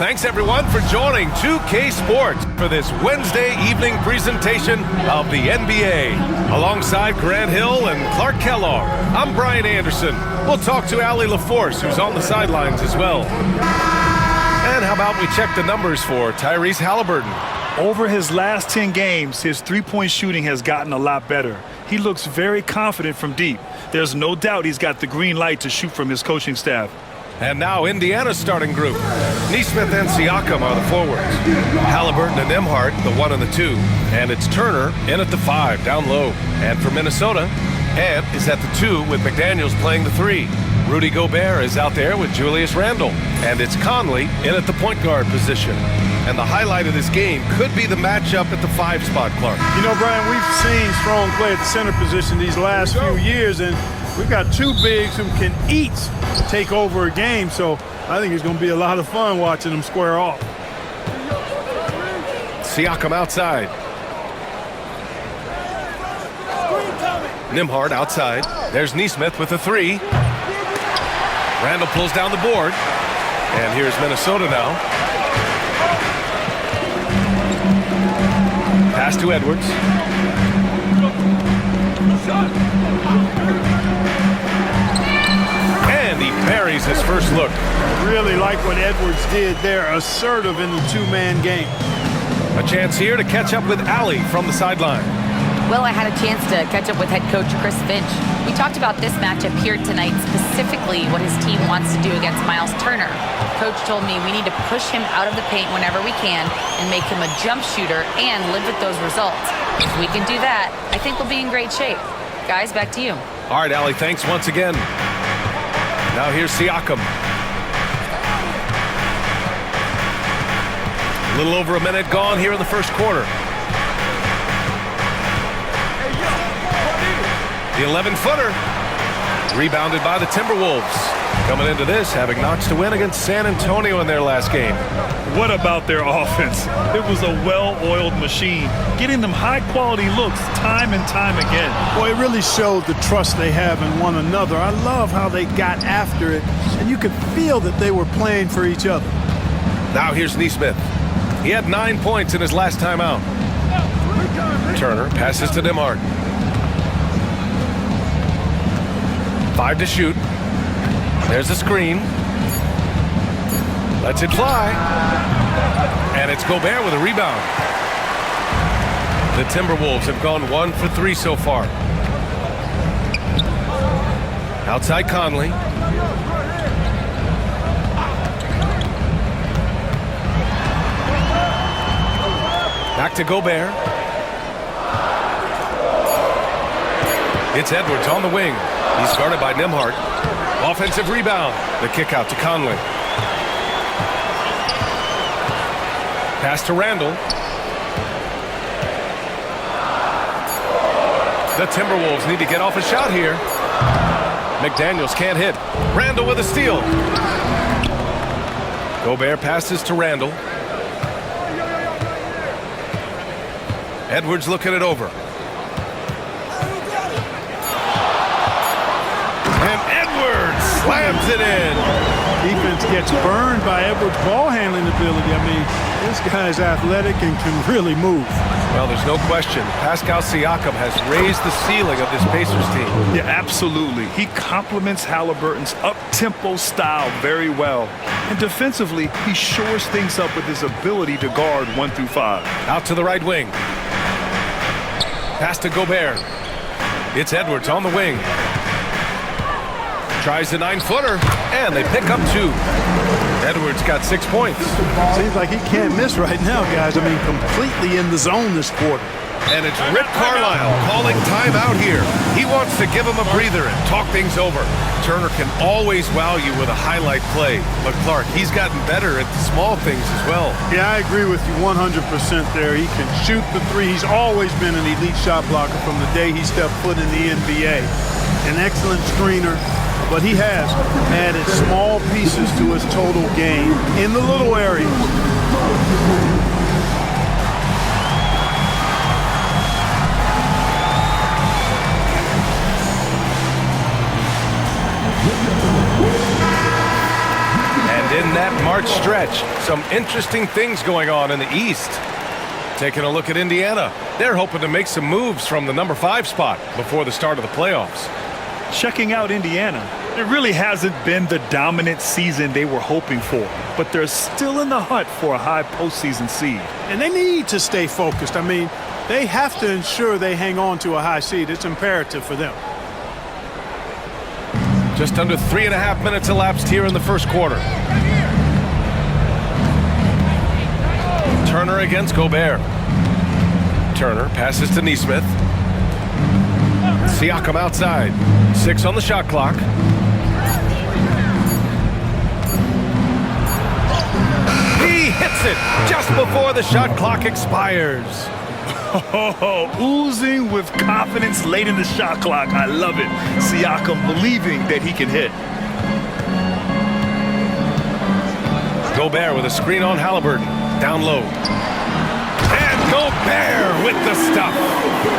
Thanks everyone for joining 2K Sports for this Wednesday evening presentation of the NBA. Alongside Grant Hill and Clark Kellogg, I'm Brian Anderson. We'll talk to Allie LaForce, who's on the sidelines as well. And how about we check the numbers for Tyrese Halliburton? Over his last 10 games, his three-point shooting has gotten a lot better. He looks very confident from deep. There's no doubt he's got the green light to shoot from his coaching staff. And now Indiana's starting group. Nesmith and Siakam are the forwards. Halliburton and Nembhard, the 1 and the 2. And it's Turner in at the 5, down low. And for Minnesota, Ant is at the 2 with McDaniels playing the 3. Rudy Gobert is out there with Julius Randle. And it's Conley in at the point guard position. And the highlight of this game could be the matchup at the 5 spot, Clark. You know, Brian, we've seen strong play at the center position these last few years, and we've got two bigs who can each take over a game, so I think it's going to be a lot of fun watching them square off. Siakam outside. Nembhard outside. There's Nesmith with a 3. Randle pulls down the board. And here's Minnesota now. Pass to Edwards. And he buries his first look. Really like what Edwards did there, assertive in the two-man game. A chance here to catch up with Allie from the sideline. Well, I had a chance to catch up with head coach Chris Finch. We talked about this matchup here tonight, specifically what his team wants to do against Miles Turner. Coach told me we need to push him out of the paint whenever we can and make him a jump shooter and live with those results. If we can do that, I think we'll be in great shape. Guys, back to you. All right, Allie, thanks once again. Now here's Siakam. A little over a minute gone here in the first quarter. The 11-footer, rebounded by the Timberwolves. Coming into this, having notched a win against San Antonio in their last game. What about their offense? It was a well-oiled machine, getting them high-quality looks time and time again. Boy, it really showed the trust they have in one another. I love how they got after it, and you could feel that they were playing for each other. Now here's Nesmith. He had 9 points in his last time out. Turner passes to Nembhard. 5 to shoot. There's the screen. Lets it fly. And it's Gobert with a rebound. The Timberwolves have gone 1 for 3 so far. Outside Conley. Back to Gobert. It's Edwards on the wing. He's guarded by Nembhard. Offensive rebound. The kick out to Conley. Pass to Randle. The Timberwolves need to get off a shot here. McDaniels can't hit. Randle with a steal. Gobert passes to Randle. Edwards looking it over. Slams it in. Defense gets burned by Edwards' ball handling ability. I mean, this guy's athletic and can really move. Well, there's no question. Pascal Siakam has raised the ceiling of this Pacers team. Yeah, absolutely. He complements Halliburton's up-tempo style very well. And defensively, he shores things up with his ability to guard 1 through 5. Out to the right wing. Pass to Gobert. It's Edwards on the wing. Tries the 9-footer, and they pick up 2. Edwards got 6 points. Seems like he can't miss right now, guys. I mean, completely in the zone this quarter. And it's Rick Carlisle calling timeout here. He wants to give him a breather and talk things over. Turner can always wow you with a highlight play. But Clark, he's gotten better at the small things as well. Yeah, I agree with you 100% there. He can shoot the 3. He's always been an elite shot blocker from the day he stepped foot in the NBA. An excellent screener. But he has added small pieces to his total game in the little areas. And in that short stretch. Some interesting things going on in the East. Taking a look at Indiana. They're hoping to make some moves from the number 5 spot before the start of the playoffs. Checking out Indiana. It really hasn't been the dominant season they were hoping for, but they're still in the hunt for a high postseason seed. And they need to stay focused. I mean, they have to ensure they hang on to a high seed. It's imperative for them. Just under 3.5 minutes elapsed here in the first quarter. Turner against Gobert. Turner passes to Nesmith. Siakam outside. 6 on the shot clock. He hits it just before the shot clock expires. Oozing with confidence late in the shot clock. I love it. Siakam believing that he can hit. Gobert with a screen on Halliburton. Down low. And Gobert with the stuff.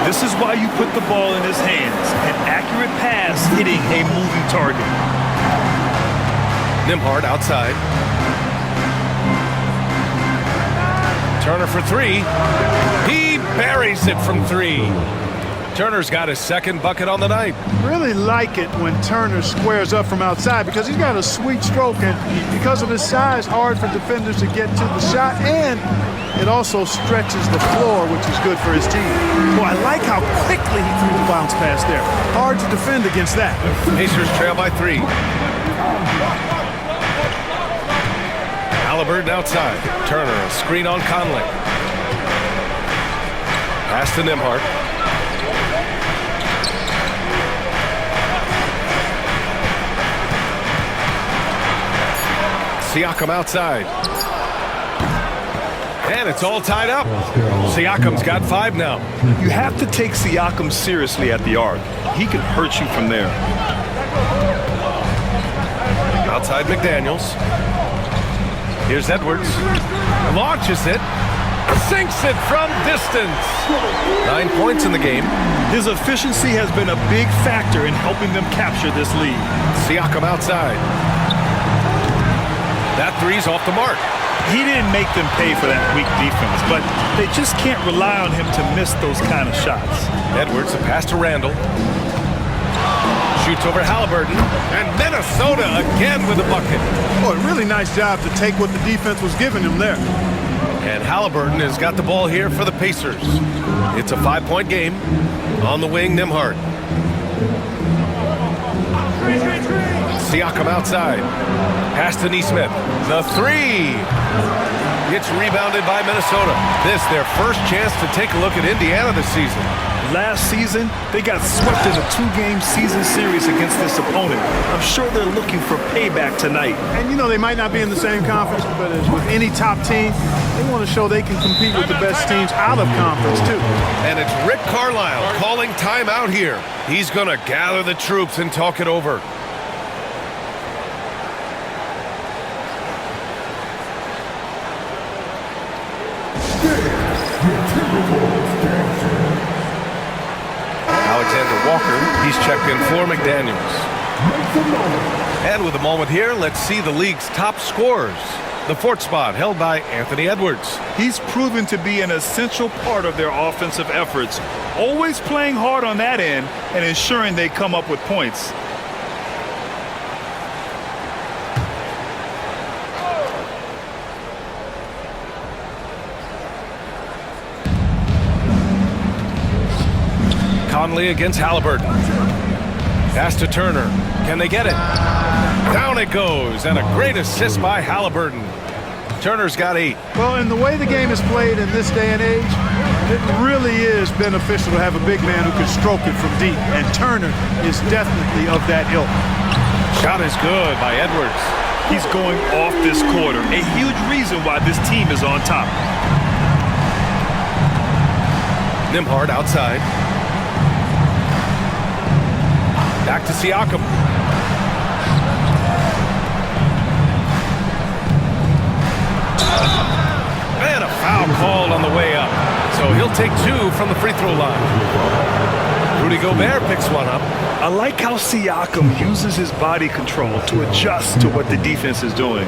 This is why you put the ball in his hands. An accurate pass hitting a moving target. Nembhard outside. Turner for 3. He buries it from 3. Turner's got his second bucket on the night. Really like it when Turner squares up from outside because he's got a sweet stroke, and because of his size, hard for defenders to get to the shot, and it also stretches the floor, which is good for his team. Well, I like how quickly he threw the bounce pass there. Hard to defend against that. Pacers trail by 3. Halliburton outside. Turner, a screen on Conley. Pass to Nembhard. Siakam outside. And it's all tied up. Siakam's got 5 now. You have to take Siakam seriously at the arc. He can hurt you from there. Outside McDaniels. Here's Edwards. Launches it. Sinks it from distance. 9 points in the game. His efficiency has been a big factor in helping them capture this lead. Siakam outside. That 3's off the mark. He didn't make them pay for that weak defense, but they just can't rely on him to miss those kind of shots. Edwards, a pass to Randall. Shoots over Halliburton. And Minnesota again with a bucket. Boy, really nice job to take what the defense was giving him there. And Halliburton has got the ball here for the Pacers. It's a 5-point game. On the wing, Nembhard. Siakam outside. Pass to Nesmith. The 3. It's rebounded by Minnesota. This their first chance to take a look at Indiana this season. Last season, they got swept in a 2-game season series against this opponent. I'm sure they're looking for payback tonight. And you know, they might not be in the same conference, but as with any top team, they want to show they can compete with the best teams out of conference too. And it's Rick Carlisle calling timeout here. He's going to gather the troops and talk it over. Alexander Walker, he's checked in for McDaniels. And with a moment here, let's see the league's top scorers. The 4th spot held by Anthony Edwards. He's proven to be an essential part of their offensive efforts, always playing hard on that end and ensuring they come up with points. Conley against Halliburton. Pass to Turner. Can they get it? Down it goes, and a great assist by Halliburton. Turner's got 8. Well, in the way the game is played in this day and age, it really is beneficial to have a big man who can stroke it from deep, and Turner is definitely of that ilk. Shot is good by Edwards. He's going off this quarter, a huge reason why this team is on top. Nembhard outside. Back to Siakam. And a foul called on the way up. So he'll take 2 from the free throw line. Rudy Gobert picks one up. I like how Siakam uses his body control to adjust to what the defense is doing.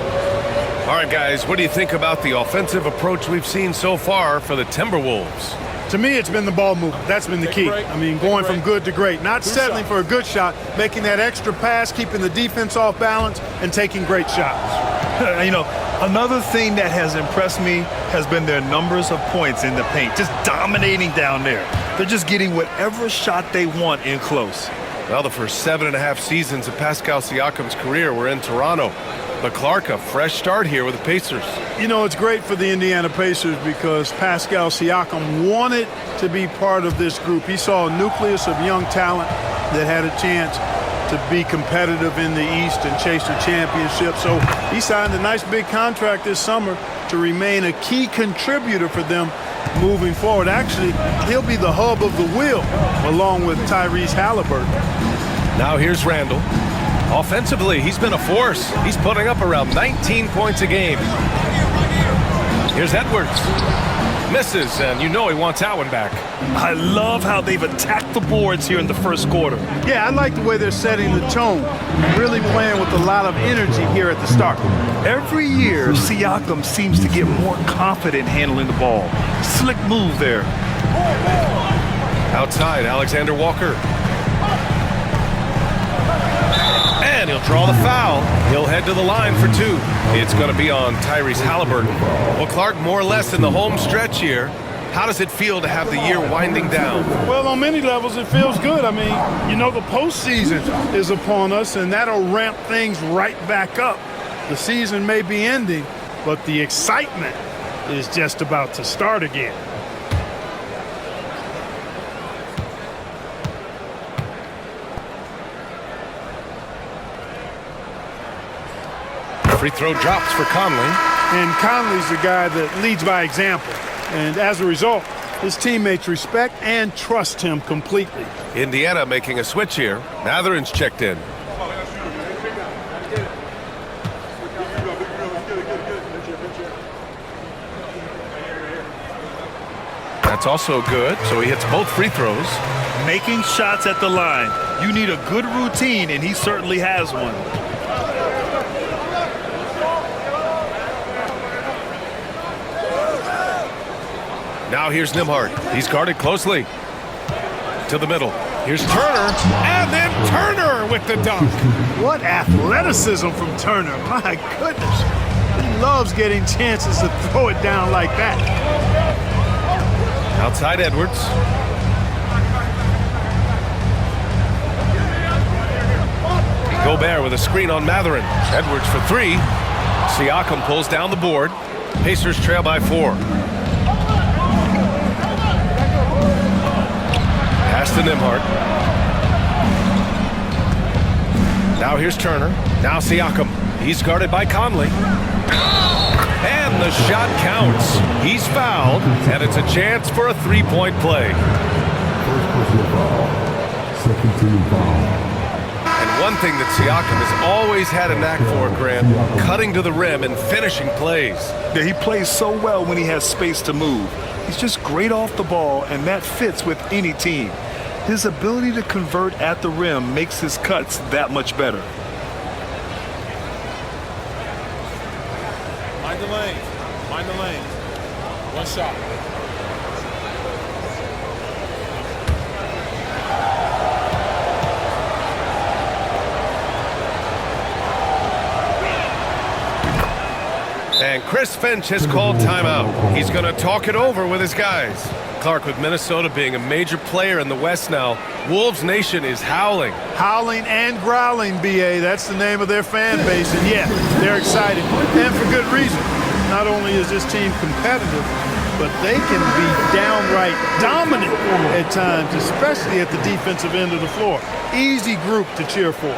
All right, guys, what do you think about the offensive approach we've seen so far for the Timberwolves? To me, it's been the ball movement. That's been the key. I mean, going from good to great. Not settling for a good shot, making that extra pass, keeping the defense off balance, and taking great shots. You know, another thing that has impressed me has been their numbers of points in the paint, just dominating down there. They're just getting whatever shot they want in close. Well, the first 7.5 seasons of Pascal Siakam's career were in Toronto. But Clark, a fresh start here with the Pacers. You know, it's great for the Indiana Pacers because Pascal Siakam wanted to be part of this group. He saw a nucleus of young talent that had a chance to be competitive in the East and chase a championship. So he signed a nice big contract this summer to remain a key contributor for them moving forward. Actually, he'll be the hub of the wheel along with Tyrese Halliburton. Now here's Randall. Offensively, he's been a force. He's putting up around 19 points a game. Here's Edwards. Misses, and you know he wants that one back. I love how they've attacked the boards here in the first quarter. Yeah, I like the way they're setting the tone. Really playing with a lot of energy here at the start. Every year, Siakam seems to get more confident handling the ball. Slick move there. Outside, Alexander Walker. And he'll draw the foul. He'll head to the line for two. It's going to be on Tyrese Halliburton. Well, Clark, more or less in the home stretch here. How does it feel to have the year winding down? Well, on many levels, it feels good. I mean, you know, the postseason is upon us, and that'll ramp things right back up. The season may be ending, but the excitement is just about to start again. Free throw drops for Conley. And Conley's the guy that leads by example. And as a result, his teammates respect and trust him completely. Indiana making a switch here. Mathurin's checked in. That's also good, so he hits both free throws. Making shots at the line. You need a good routine, and he certainly has one. Now here's Nembhard. He's guarded closely. To the middle. Here's Turner. And then Turner with the dunk. What athleticism from Turner. My goodness. He loves getting chances to throw it down like that. Outside Edwards. Gobert with a screen on Mathurin. Edwards for three. Siakam pulls down the board. Pacers trail by 4. Pass to Nembhard. Now here's Turner. Now Siakam. He's guarded by Conley. And the shot counts. He's fouled, and it's a chance for a three-point play. And one thing that Siakam has always had a knack for, Grant, cutting to the rim and finishing plays. Yeah, he plays so well when he has space to move. He's just great off the ball, and that fits with any team. His ability to convert at the rim makes his cuts that much better. Mind the lane. Mind the lane. One shot. And Chris Finch has called timeout. He's going to talk it over with his guys. Clark, with Minnesota being a major player in the West now, Wolves Nation is howling. Howling and growling, B.A. That's the name of their fan base. And, yeah, they're excited. And for good reason. Not only is this team competitive, but they can be downright dominant at times, especially at the defensive end of the floor. Easy group to cheer for.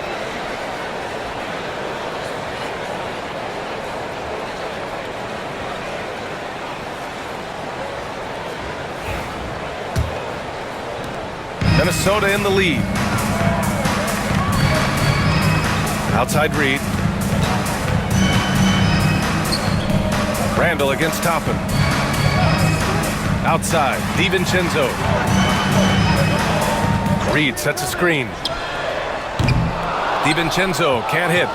Minnesota in the lead. Outside Reed. Randall against Toppin. Outside, DiVincenzo. Reed sets a screen. DiVincenzo can't hit.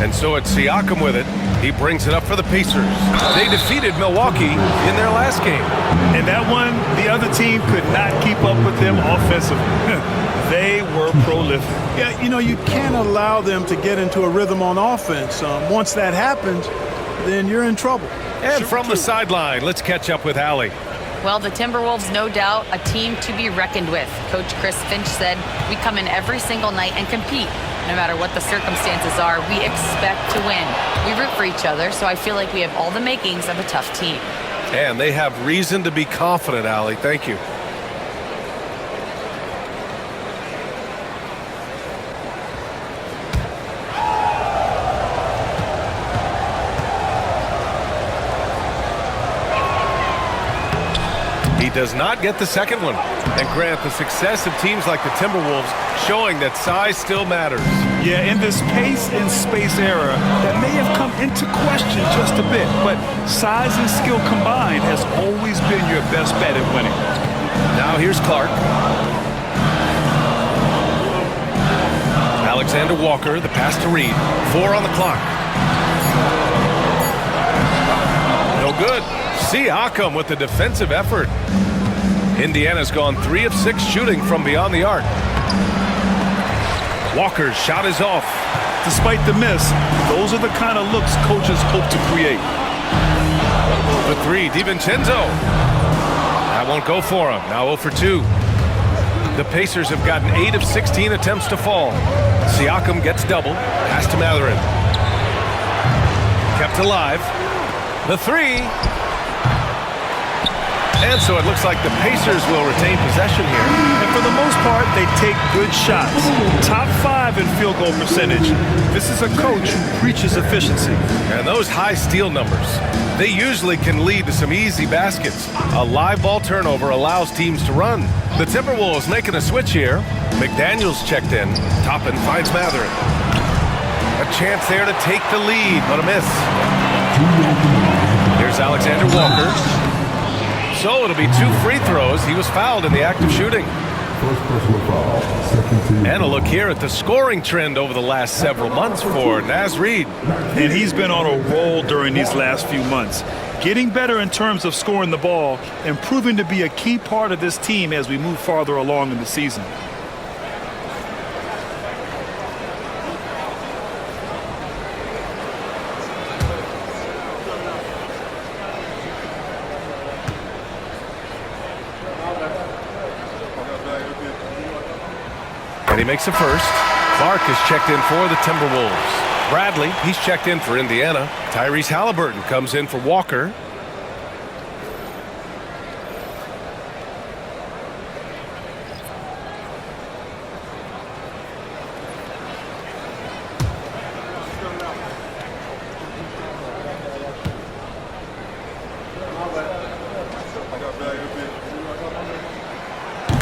And so it's Siakam with it. He brings it up for the Pacers. They defeated Milwaukee in their last game. And that one, the other team could not keep up with them offensively. They were prolific. Yeah, you know, you can't allow them to get into a rhythm on offense. Once that happens, then you're in trouble. And from the sideline, let's catch up with Allie. Well, the Timberwolves, no doubt, a team to be reckoned with. Coach Chris Finch said, we come in every single night and compete. No matter what the circumstances are, we expect to win. We root for each other, so I feel like we have all the makings of a tough team. And they have reason to be confident, Allie. Thank you. He does not get the second one. And Grant, the success of teams like the Timberwolves showing that size still matters. Yeah, in this pace and space era, that may have come into question just a bit, but size and skill combined has always been your best bet at winning. Now here's Clark. Alexander Walker, the pass to Reed. 4 on the clock. No good. Siakam with the defensive effort. Indiana's gone 3 of 6 shooting from beyond the arc. Walker's shot is off. Despite the miss, those are the kind of looks coaches hope to create. The 3, DiVincenzo. That won't go for him. Now 0 for 2. The Pacers have gotten 8 of 16 attempts to fall. Siakam gets double. Pass to Matherin. Kept alive. The 3. And so it looks like the Pacers will retain possession here. And for the most part, they take good shots. Top 5 in field goal percentage. This is a coach who preaches efficiency. And those high steal numbers, they usually can lead to some easy baskets. A live ball turnover allows teams to run. The Timberwolves making a switch here. McDaniels checked in. Toppin finds Matherin. A chance there to take the lead, but a miss. Here's Alexander Walker. So it'll be 2 free throws. He was fouled in the act of shooting. And a look here at the scoring trend over the last several months for Naz Reid. And he's been on a roll during these last few months. Getting better in terms of scoring the ball and proving to be a key part of this team as we move farther along in the season. And he makes a first. Clark is checked in for the Timberwolves. Bradley, he's checked in for Indiana. Tyrese Halliburton comes in for Walker.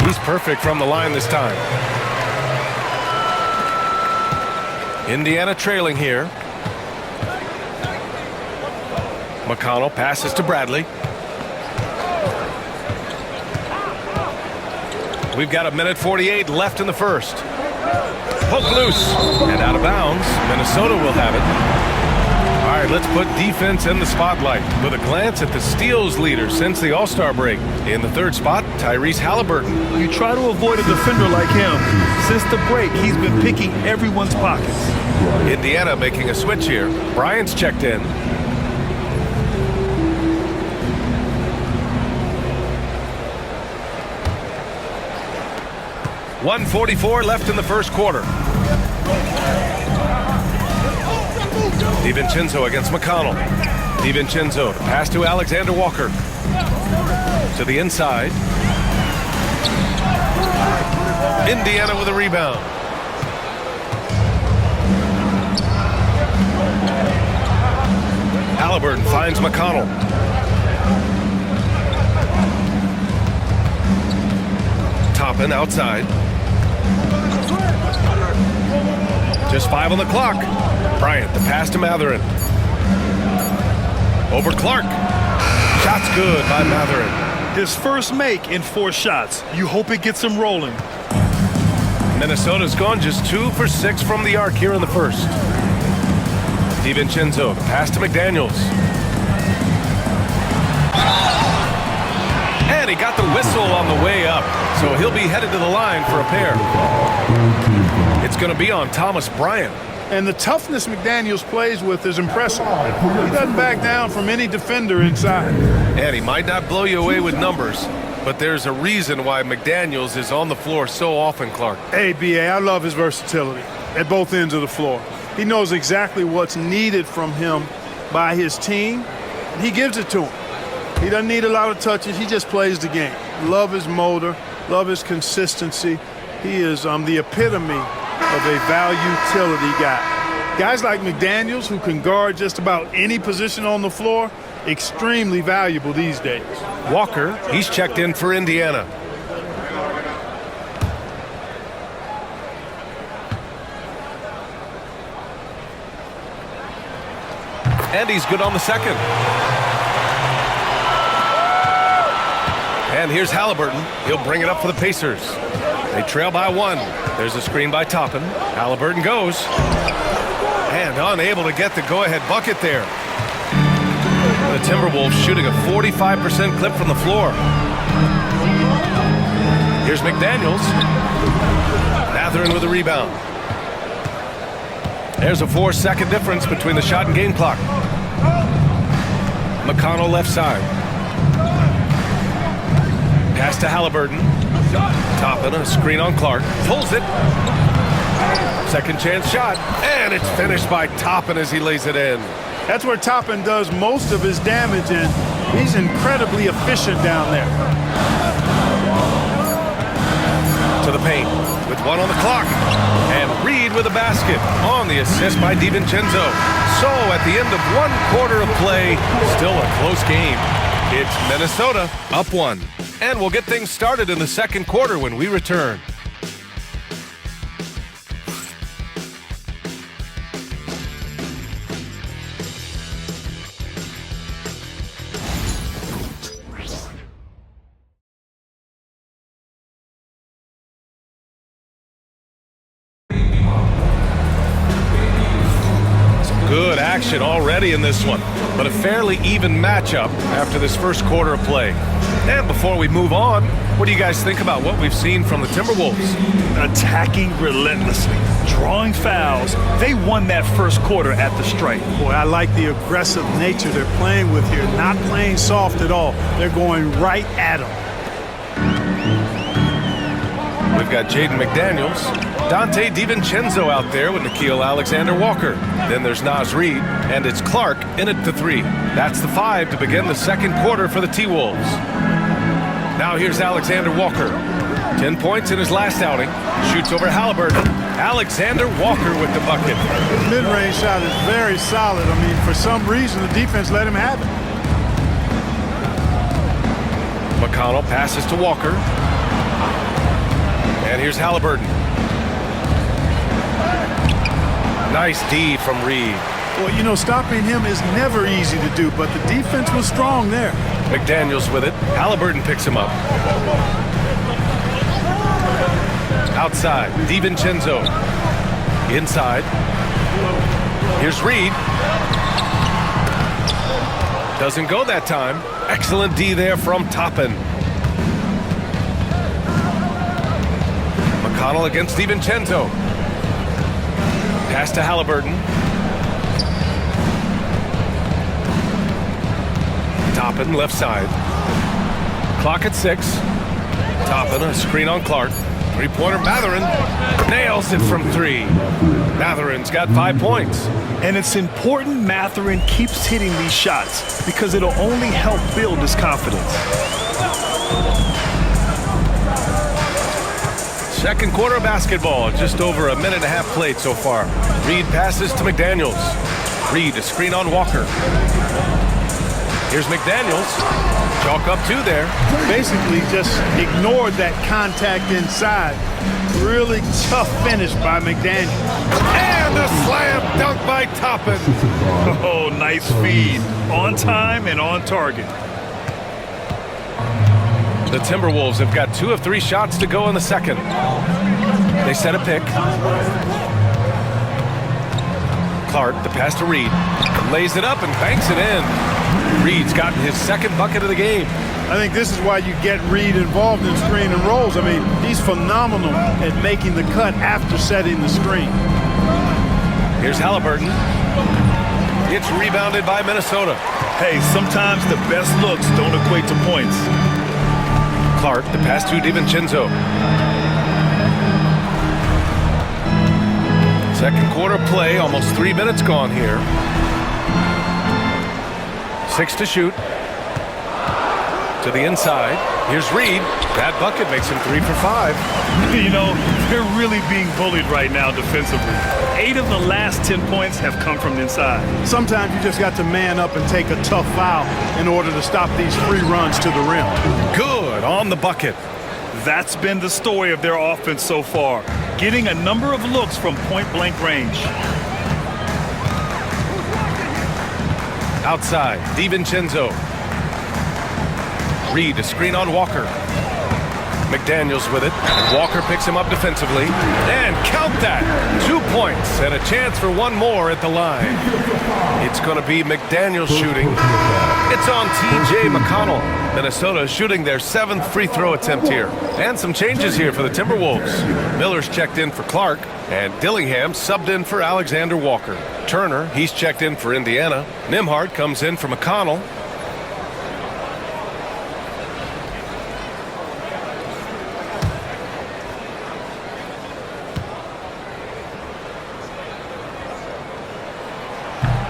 He's perfect from the line this time. Indiana trailing here. McConnell passes to Bradley. We've got 1:48 left in the first. Poke loose and out of bounds. Minnesota will have it. All right, let's put defense in the spotlight with a glance at the steals leader since the All-Star break. In the 3rd spot, Tyrese Halliburton. You try to avoid a defender like him. Since the break, he's been picking everyone's pockets. Indiana making a switch here. Bryant's checked in. .144 left in the first quarter. DiVincenzo against McConnell. DiVincenzo, pass to Alexander Walker. To the inside. Indiana with a rebound. Halliburton finds McConnell. Toppin outside. Just 5 on the clock. Bryant, the pass to Matherin. Over Clark. Shot's good by Matherin. His first make in 4 shots. You hope it gets him rolling. Minnesota's gone just 2 for 6 from the arc here in the first. DiVincenzo, pass to McDaniels. And he got the whistle on the way up, so he'll be headed to the line for a pair. It's going to be on Thomas Bryant. And the toughness McDaniels plays with is impressive. He doesn't back down from any defender inside. And he might not blow you away with numbers, but there's a reason why McDaniels is on the floor so often, Clark. Hey, B.A., I love his versatility at both ends of the floor. He knows exactly what's needed from him by his team, and he gives it to him. He doesn't need a lot of touches. He just plays the game. Love his motor, love his consistency. He is the epitome of a value-utility guy. Guys like McDaniels, who can guard just about any position on the floor, extremely valuable these days. Walker, he's checked in for Indiana. And he's good on the second. And here's Halliburton. He'll bring it up for the Pacers. They trail by 1. There's a screen by Toppin. Halliburton goes. And unable to get the go-ahead bucket there. The Timberwolves shooting a 45% clip from the floor. Here's McDaniels. Mathurin with a rebound. There's a 4-second difference between the shot and game clock. McConnell left side. Pass to Halliburton. Toppin, a screen on Clark. Pulls it. Second chance shot. And it's finished by Toppin as he lays it in. That's where Toppin does most of his damage, and he's incredibly efficient down there. To the paint with 1 on the clock. And Reed with a basket on the assist by DiVincenzo. So at the end of 1 quarter of play, still a close game. It's Minnesota up 1. And we'll get things started in the second quarter when we return. Good action already in this one, but a fairly even matchup after this first quarter of play. And before we move on, what do you guys think about what we've seen from the Timberwolves? Attacking relentlessly, drawing fouls. They won that first quarter at the stripe. Boy, I like the aggressive nature they're playing with here. Not playing soft at all. They're going right at them. We've got Jaden McDaniels, Dante DiVincenzo out there with Nickeil Alexander-Walker. Then there's Naz Reid, and it's Clark in at the 3. That's the 5 to begin the second quarter for the T-Wolves. Now here's Alexander-Walker. 10 points in his last outing. Shoots over Halliburton. Alexander-Walker with the bucket. His mid-range shot is very solid. I mean, for some reason, the defense let him have it. McConnell passes to Walker. And here's Halliburton. Nice D from Reed. Well, you know, stopping him is never easy to do, but the defense was strong there. McDaniels with it. Halliburton picks him up. Outside, DiVincenzo. Inside. Here's Reed. Doesn't go that time. Excellent D there from Toppin. McConnell against DiVincenzo. Pass to Halliburton. Toppin left side. Clock at 6. Toppin, a screen on Clark. Three-pointer Mathurin nails it from 3. Mathurin's got 5 points. And it's important Mathurin keeps hitting these shots because it'll only help build his confidence. Second quarter of basketball, just over a minute and a half played so far. Reed passes to McDaniels. Reed, a screen on Walker. Here's McDaniels. Chalk up 2 there. Basically just ignored that contact inside. Really tough finish by McDaniels. And a slam dunk by Toppin. Oh, nice feed. On time and on target. The Timberwolves have got 2 of 3 shots to go in the second. They set a pick. Clark, the pass to Reed. Lays it up and banks it in. Reed's gotten his second bucket of the game. I think this is why you get Reed involved in screen and rolls. I mean, he's phenomenal at making the cut after setting the screen. Here's Halliburton. It's rebounded by Minnesota. Hey, sometimes the best looks don't equate to points. Clark, the pass to DiVincenzo. Second quarter play, almost 3 minutes gone here. 6 to shoot. To the inside. Here's Reed. That bucket makes him 3 for 5. You know, they're really being bullied right now defensively. 8 of the last 10 points have come from inside. Sometimes you just got to man up and take a tough foul in order to stop these free runs to the rim. Good on the bucket. That's been the story of their offense so far, getting a number of looks from point-blank range. Outside, DiVincenzo. Reed, a screen on Walker. McDaniels with it. Walker picks him up defensively. And count that! 2 points and a chance for one more at the line. It's going to be McDaniels shooting. It's on T.J. McConnell. Minnesota shooting their 7th free throw attempt here. And some changes here for the Timberwolves. Miller's checked in for Clark. And Dillingham subbed in for Alexander Walker. Turner, he's checked in for Indiana. Nembhard comes in for McConnell.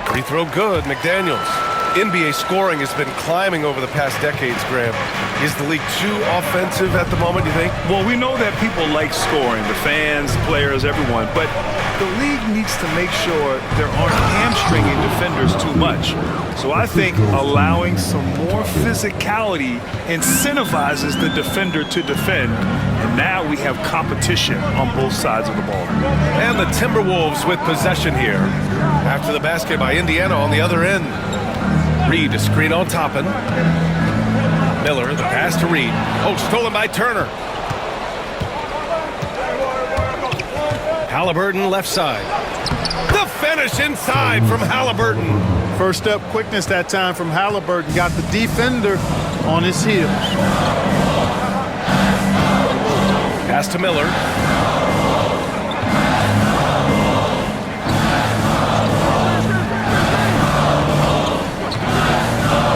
Free throw good, McDaniels. NBA scoring has been climbing over the past decades, Graham. Is the league too offensive at the moment, you think? Well, we know that people like scoring, the fans, players, everyone, but the league needs to make sure there aren't hamstringing defenders too much. So I think allowing some more physicality incentivizes the defender to defend, and now we have competition on both sides of the ball. And the Timberwolves with possession here. After the basket by Indiana on the other end. Reed, a screen on Toppin. Miller, the pass to Reed. Oh, stolen by Turner. Halliburton left side. The finish inside from Halliburton. First step quickness that time from Halliburton. Got the defender on his heels. Pass to Miller.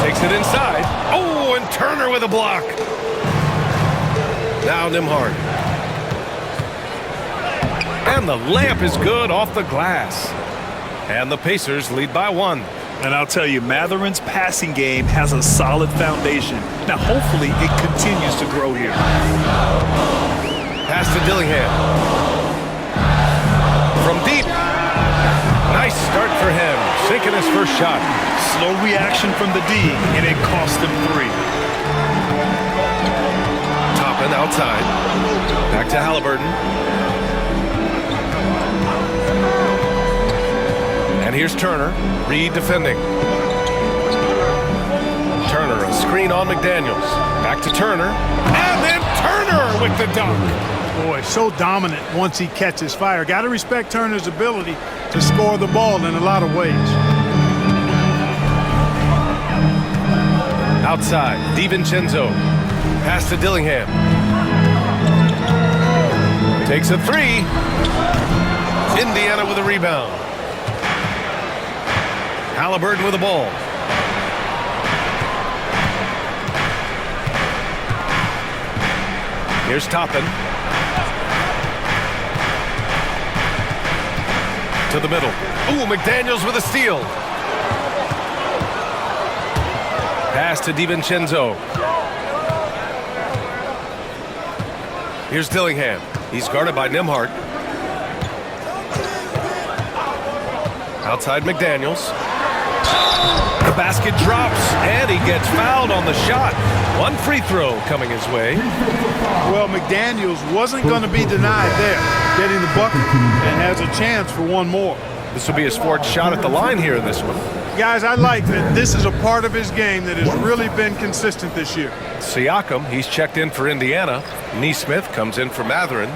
Takes it inside. Oh, and Turner with a block. Now Nembhard. And the layup is good off the glass. And the Pacers lead by 1. And I'll tell you, Matherin's passing game has a solid foundation. Now, hopefully, it continues to grow here. Pass to Dillingham. From deep. Nice start for him. Sinking his first shot. Slow reaction from the D, and it cost him 3. Toppin outside. Back to Halliburton. And here's Turner. Reed defending. Turner, a screen on McDaniels. Back to Turner. And then Turner with the dunk. Boy, so dominant once he catches fire. Got to respect Turner's ability to score the ball in a lot of ways. Outside, DiVincenzo. Pass to Dillingham. Takes a 3. Indiana with a rebound. Halliburton with the ball. Here's Toppin. To the middle. Ooh, McDaniels with a steal. Pass to DiVincenzo. Here's Dillingham. He's guarded by Nembhard. Outside McDaniels. The basket drops, and he gets fouled on the shot. 1 free throw coming his way. Well, McDaniels wasn't going to be denied there, getting the bucket, and has a chance for one more. This will be his 4th shot at the line here in this one. Guys, I like that this is a part of his game that has really been consistent this year. Siakam, he's checked in for Indiana. Nesmith comes in for Matherin.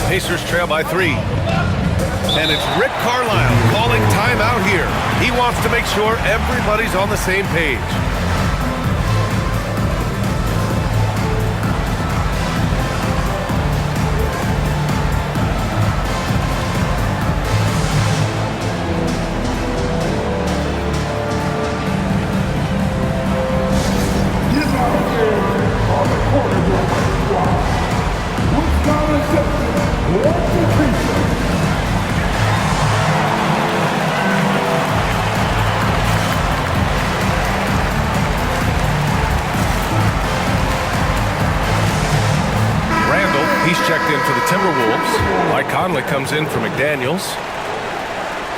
Pacers trail by 3. And it's Rick Carlisle calling timeout here. He wants to make sure everybody's on the same page. He's checked in for the Timberwolves. Mike Conley comes in for McDaniels.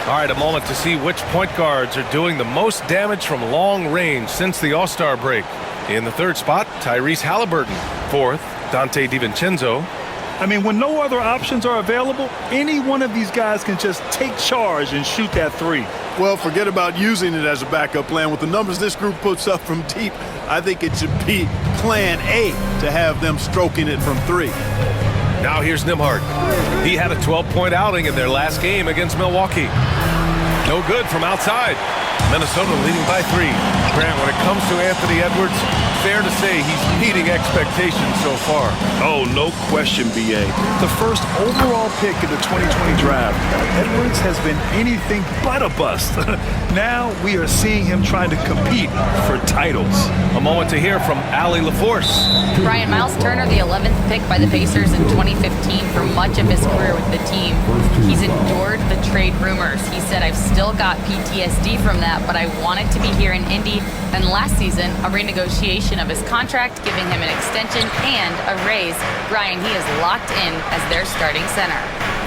All right, a moment to see which point guards are doing the most damage from long range since the All-Star break. In the 3rd spot, Tyrese Halliburton. 4th, Dante DiVincenzo. I mean, when no other options are available, any one of these guys can just take charge and shoot that 3. Well, forget about using it as a backup plan. With the numbers this group puts up from deep, I think it should be plan A to have them stroking it from 3. Now here's Nembhard. He had a 12-point outing in their last game against Milwaukee. No good from outside. Minnesota leading by 3. Grant, when it comes to Anthony Edwards, fair to say he's meeting expectations so far. Oh, no question, B.A. The first overall pick in the 2020 draft, Edwards has been anything but a bust. Now we are seeing him trying to compete for titles. A moment to hear from Allie LaForce. Brian, Miles Turner, the 11th pick by the Pacers in 2015 for much of his career with the team. He's endured the trade rumors. He said, I've still got PTSD from that, but I wanted to be here in Indy. And last season, a renegotiation of his contract, giving him an extension and a raise. Brian, he is locked in as their starting center.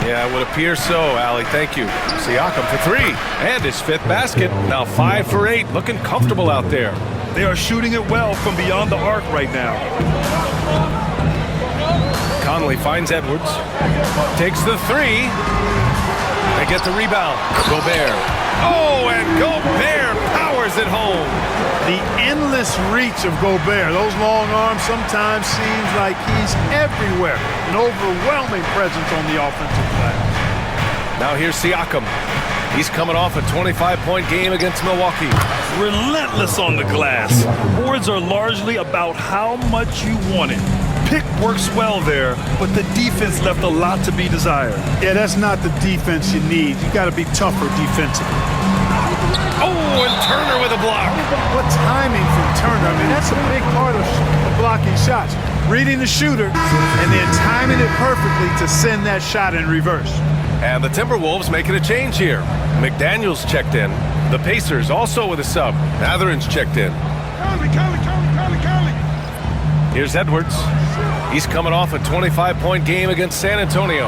Yeah, it would appear so, Allie. Thank you. Siakam for 3. And his 5th basket. Now 5 for 8. Looking comfortable out there. They are shooting it well from beyond the arc right now. Conley finds Edwards. Takes the 3. They get the rebound. Gobert. Oh, and Gobert powers it home. The endless reach of Gobert. Those long arms sometimes seems like he's everywhere. An overwhelming presence on the offensive glass. Now here's Siakam. He's coming off a 25-point game against Milwaukee. Relentless on the glass. Boards are largely about how much you want it. Pick works well there, but the defense left a lot to be desired. Yeah, that's not the defense you need. You got to be tougher defensively. Oh, and Turner with a block. What timing from Turner. I mean, that's a big part of blocking shots. Reading the shooter and then timing it perfectly to send that shot in reverse. And the Timberwolves making a change here. McDaniels checked in. The Pacers also with a sub. Mathurin's checked in. Here's Edwards. He's coming off a 25-point game against San Antonio.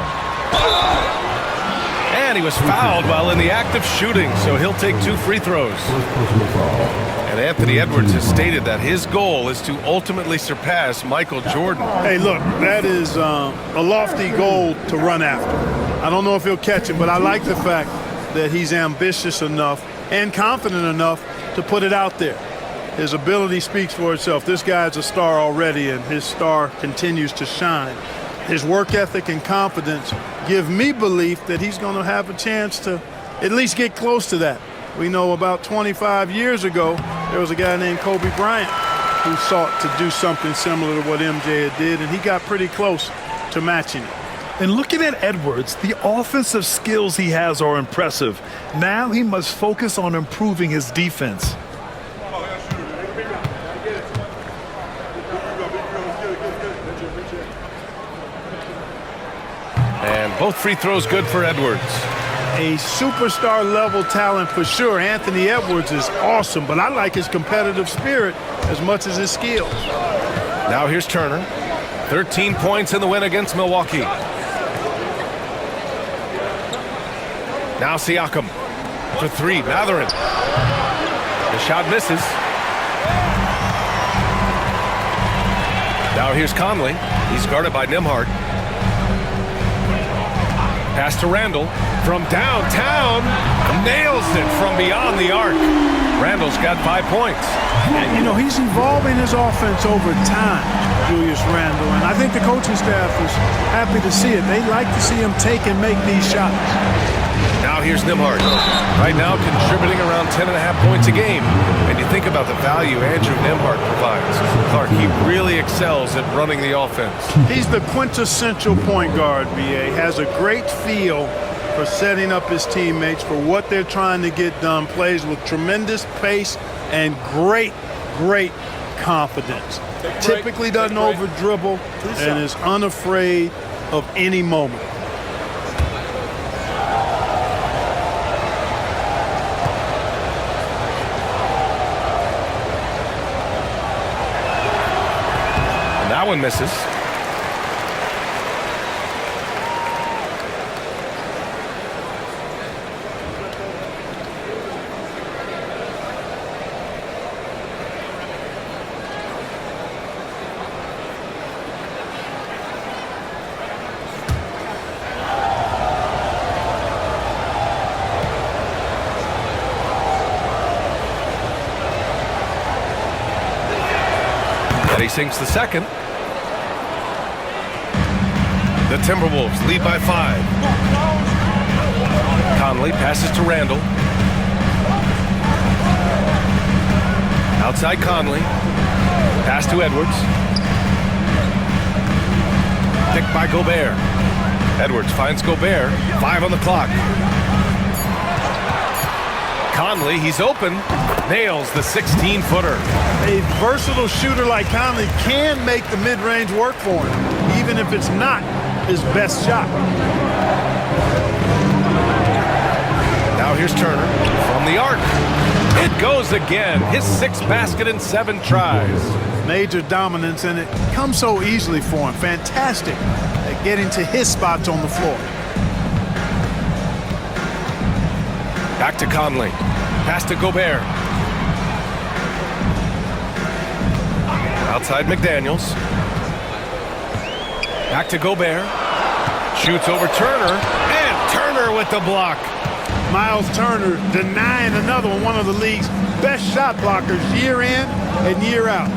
And he was fouled while in the act of shooting, so he'll take 2 free throws. And Anthony Edwards has stated that his goal is to ultimately surpass Michael Jordan. Hey, look, that is a lofty goal to run after. I don't know if he'll catch it, but I like the fact that he's ambitious enough and confident enough to put it out there. His ability speaks for itself. This guy's a star already, and his star continues to shine. His work ethic and confidence give me belief that he's going to have a chance to at least get close to that. We know about 25 years ago, there was a guy named Kobe Bryant who sought to do something similar to what MJ did, and he got pretty close to matching it. And looking at Edwards, the offensive skills he has are impressive. Now he must focus on improving his defense. And both free throws good for Edwards. A superstar level talent for sure. Anthony Edwards is awesome, but I like his competitive spirit as much as his skills. Now here's Turner. 13 points in the win against Milwaukee. Now Siakam for 3. Mathurin. The shot misses. Now here's Conley. He's guarded by Nembhard. Pass to Randall from downtown. Nails it from beyond the arc. Randall's got 5 points. And, you know, he's evolving his offense over time, Julius Randle. And I think the coaching staff is happy to see it. They like to see him take and make these shots. Now here's Nembhard. Right now contributing around 10.5 points a game. And you think about the value Andrew Nembhard provides. Clark, he really excels at running the offense. He's the quintessential point guard, BA. Has a great feel for setting up his teammates for what they're trying to get done. Plays with tremendous pace and great confidence. Typically doesn't over dribble and is unafraid of any moment. And that one misses. And he sinks the second. The Timberwolves lead by 5. Conley passes to Randall. Outside Conley. Pass to Edwards. Picked by Gobert. Edwards finds Gobert. 5 on the clock. Conley, he's open. Nails the 16-footer. A versatile shooter like Conley can make the mid-range work for him, even if it's not his best shot. Now here's Turner from the arc. It goes again. His 6th basket in 7 tries. Major dominance, and it comes so easily for him. Fantastic at getting to his spots on the floor. Back to Conley. Pass to Gobert. Outside McDaniels. Back to Gobert. Shoots over Turner. And Turner with the block. Miles Turner denying another one of the league's best shot blockers year in and year out.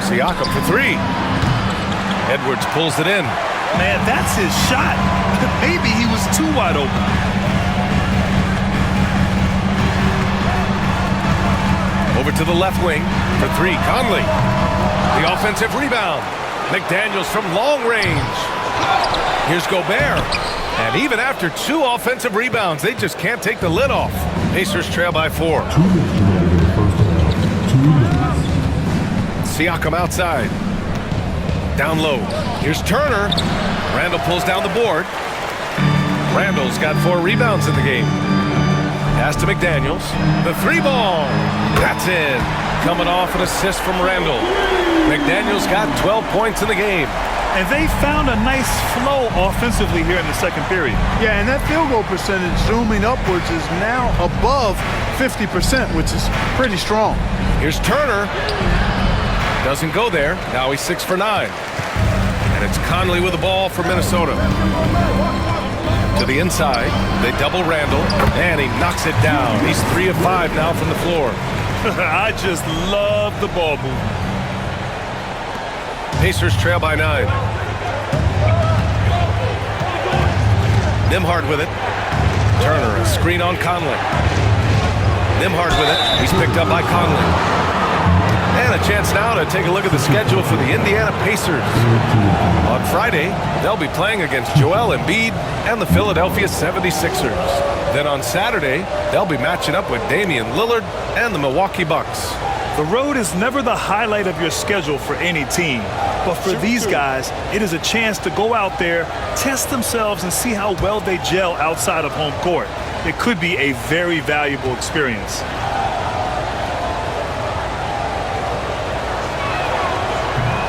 Siakam for 3. Edwards pulls it in. Man, that's his shot. Maybe he was too wide open. Over to the left wing for 3. Conley. The offensive rebound. McDaniels from long range. Here's Gobert. And even after 2 offensive rebounds, they just can't take the lid off. Pacers trail by 4. Siakam outside. Down low. Here's Turner. Randall pulls down the board. Randall's got 4 rebounds in the game. Pass to McDaniels. The 3-ball. That's in. Coming off an assist from Randall. McDaniels got 12 points in the game. And they found a nice flow offensively here in the second period. Yeah, and that field goal percentage zooming upwards is now above 50%, which is pretty strong. Here's Turner. Doesn't go there. Now he's 6 for 9. And it's Conley with the ball for Minnesota. To the inside. They double Randall. And he knocks it down. He's 3 of 5 now from the floor. I just love the ball movement. Pacers trail by 9. Nembhard with it. Turner, a screen on Conley. Nembhard with it. He's picked up by Conley. And a chance now to take a look at the schedule for the Indiana Pacers. On Friday, they'll be playing against Joel Embiid and the Philadelphia 76ers. Then on Saturday, they'll be matching up with Damian Lillard and the Milwaukee Bucks. The road is never the highlight of your schedule for any team. But for these guys, it is a chance to go out there, test themselves, and see how well they gel outside of home court. It could be a very valuable experience.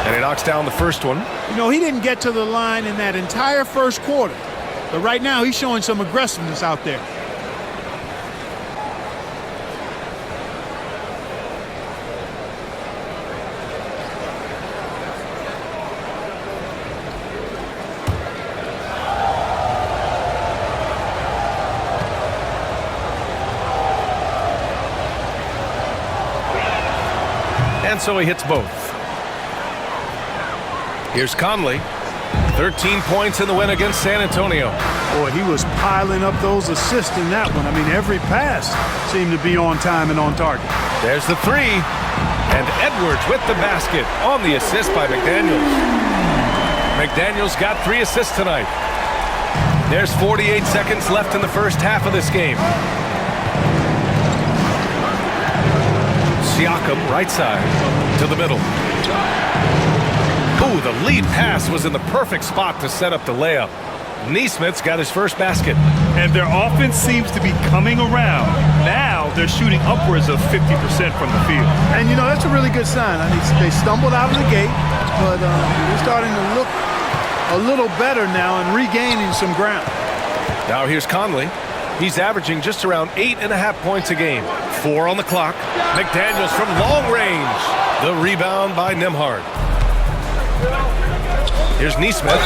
And he knocks down the first one. You know, he didn't get to the line in that entire first quarter. But right now, he's showing some aggressiveness out there. And so he hits both. Here's Conley. 13 points in the win against San Antonio. Boy, he was piling up those assists in that one. I mean, every pass seemed to be on time and on target. There's the three. And Edwards with the basket on the assist by McDaniels. McDaniels got 3 assists tonight. There's 48 seconds left in the first half of this game. Siakam, right side, to the middle. Ooh, the lead pass was in the perfect spot to set up the layup. Neesmith's got his first basket. And their offense seems to be coming around. Now they're shooting upwards of 50% from the field. And, you know, that's a really good sign. I mean, they stumbled out of the gate, but they're starting to look a little better now and regaining some ground. Now here's Conley. He's averaging just around 8.5 points a game. 4 on the clock. McDaniels from long range. The rebound by Nembhard. Here's Neesmith.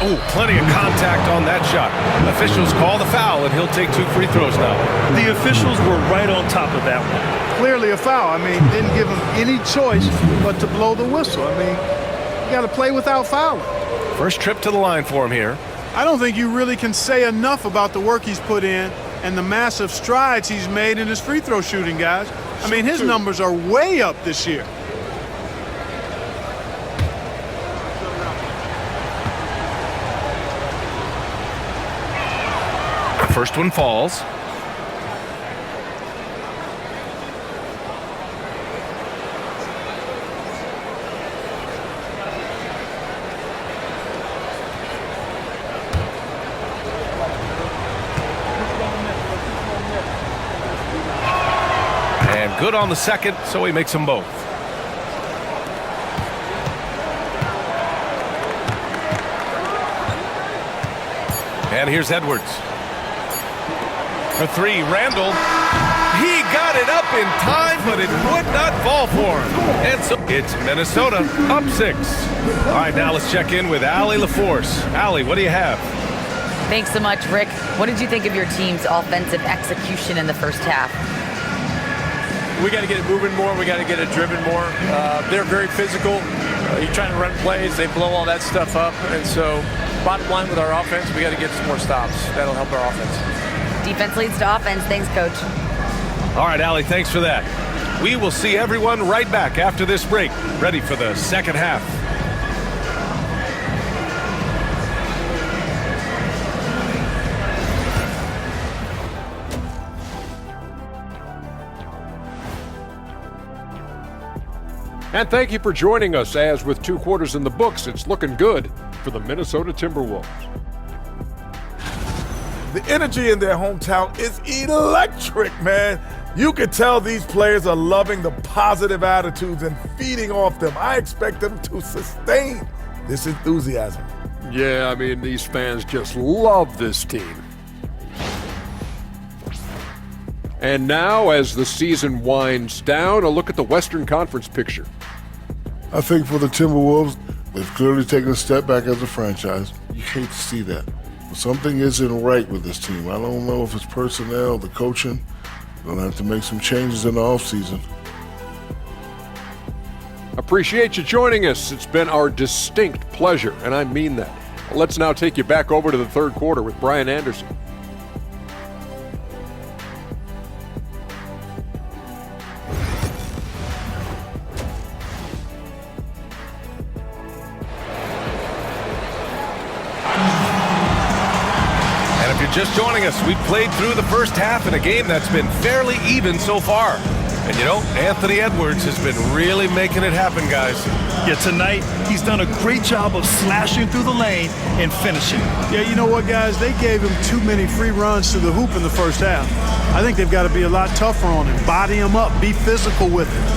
Oh, plenty of contact on that shot. Officials call the foul, and he'll take 2 free throws now. The officials were right on top of that one. Clearly a foul. I mean, didn't give him any choice but to blow the whistle. I mean, you got to play without fouling. First trip to the line for him here. I don't think you really can say enough about the work he's put in and the massive strides he's made in his free throw shooting, guys. I mean, his numbers are way up this year. First one falls. And good on the second, so he makes them both. And here's Edwards. For 3, Randall. He got it up in time, but it would not fall for him. And so it's Minnesota up 6. All right, now let's check in with Allie LaForce. Allie, what do you have? Thanks so much, Rick. What did you think of your team's offensive execution in the first half? We got to get it moving more. We got to get it driven more. They're very physical. You're trying to run plays. They blow all that stuff up. And so bottom line with our offense, we got to get some more stops. That'll help our offense. Defense leads to offense. Thanks, Coach. All right, Allie, thanks for that. We will see everyone right back after this break, ready for the second half. And thank you for joining us, as with 2 quarters in the books, it's looking good for the Minnesota Timberwolves. The energy in their hometown is electric, man. You can tell these players are loving the positive attitudes and feeding off them. I expect them to sustain this enthusiasm. Yeah, I mean, these fans just love this team. And now, as the season winds down, a look at the Western Conference picture. I think for the Timberwolves, they've clearly taken a step back as a franchise. You hate to see that. But something isn't right with this team. I don't know if it's personnel, the coaching. They'll have to make some changes in the offseason. Appreciate you joining us. It's been our distinct pleasure, and I mean that. Let's now take you back over to the third quarter with Brian Anderson. Just joining us, we've played through the first half in a game that's been fairly even so far. And you know, Anthony Edwards has been really making it happen, guys. Yeah, tonight he's done a great job of slashing through the lane and finishing. Yeah, you know what, guys? They gave him too many free runs to the hoop in the first half. I think they've got to be a lot tougher on him. Body him up. Be physical with him.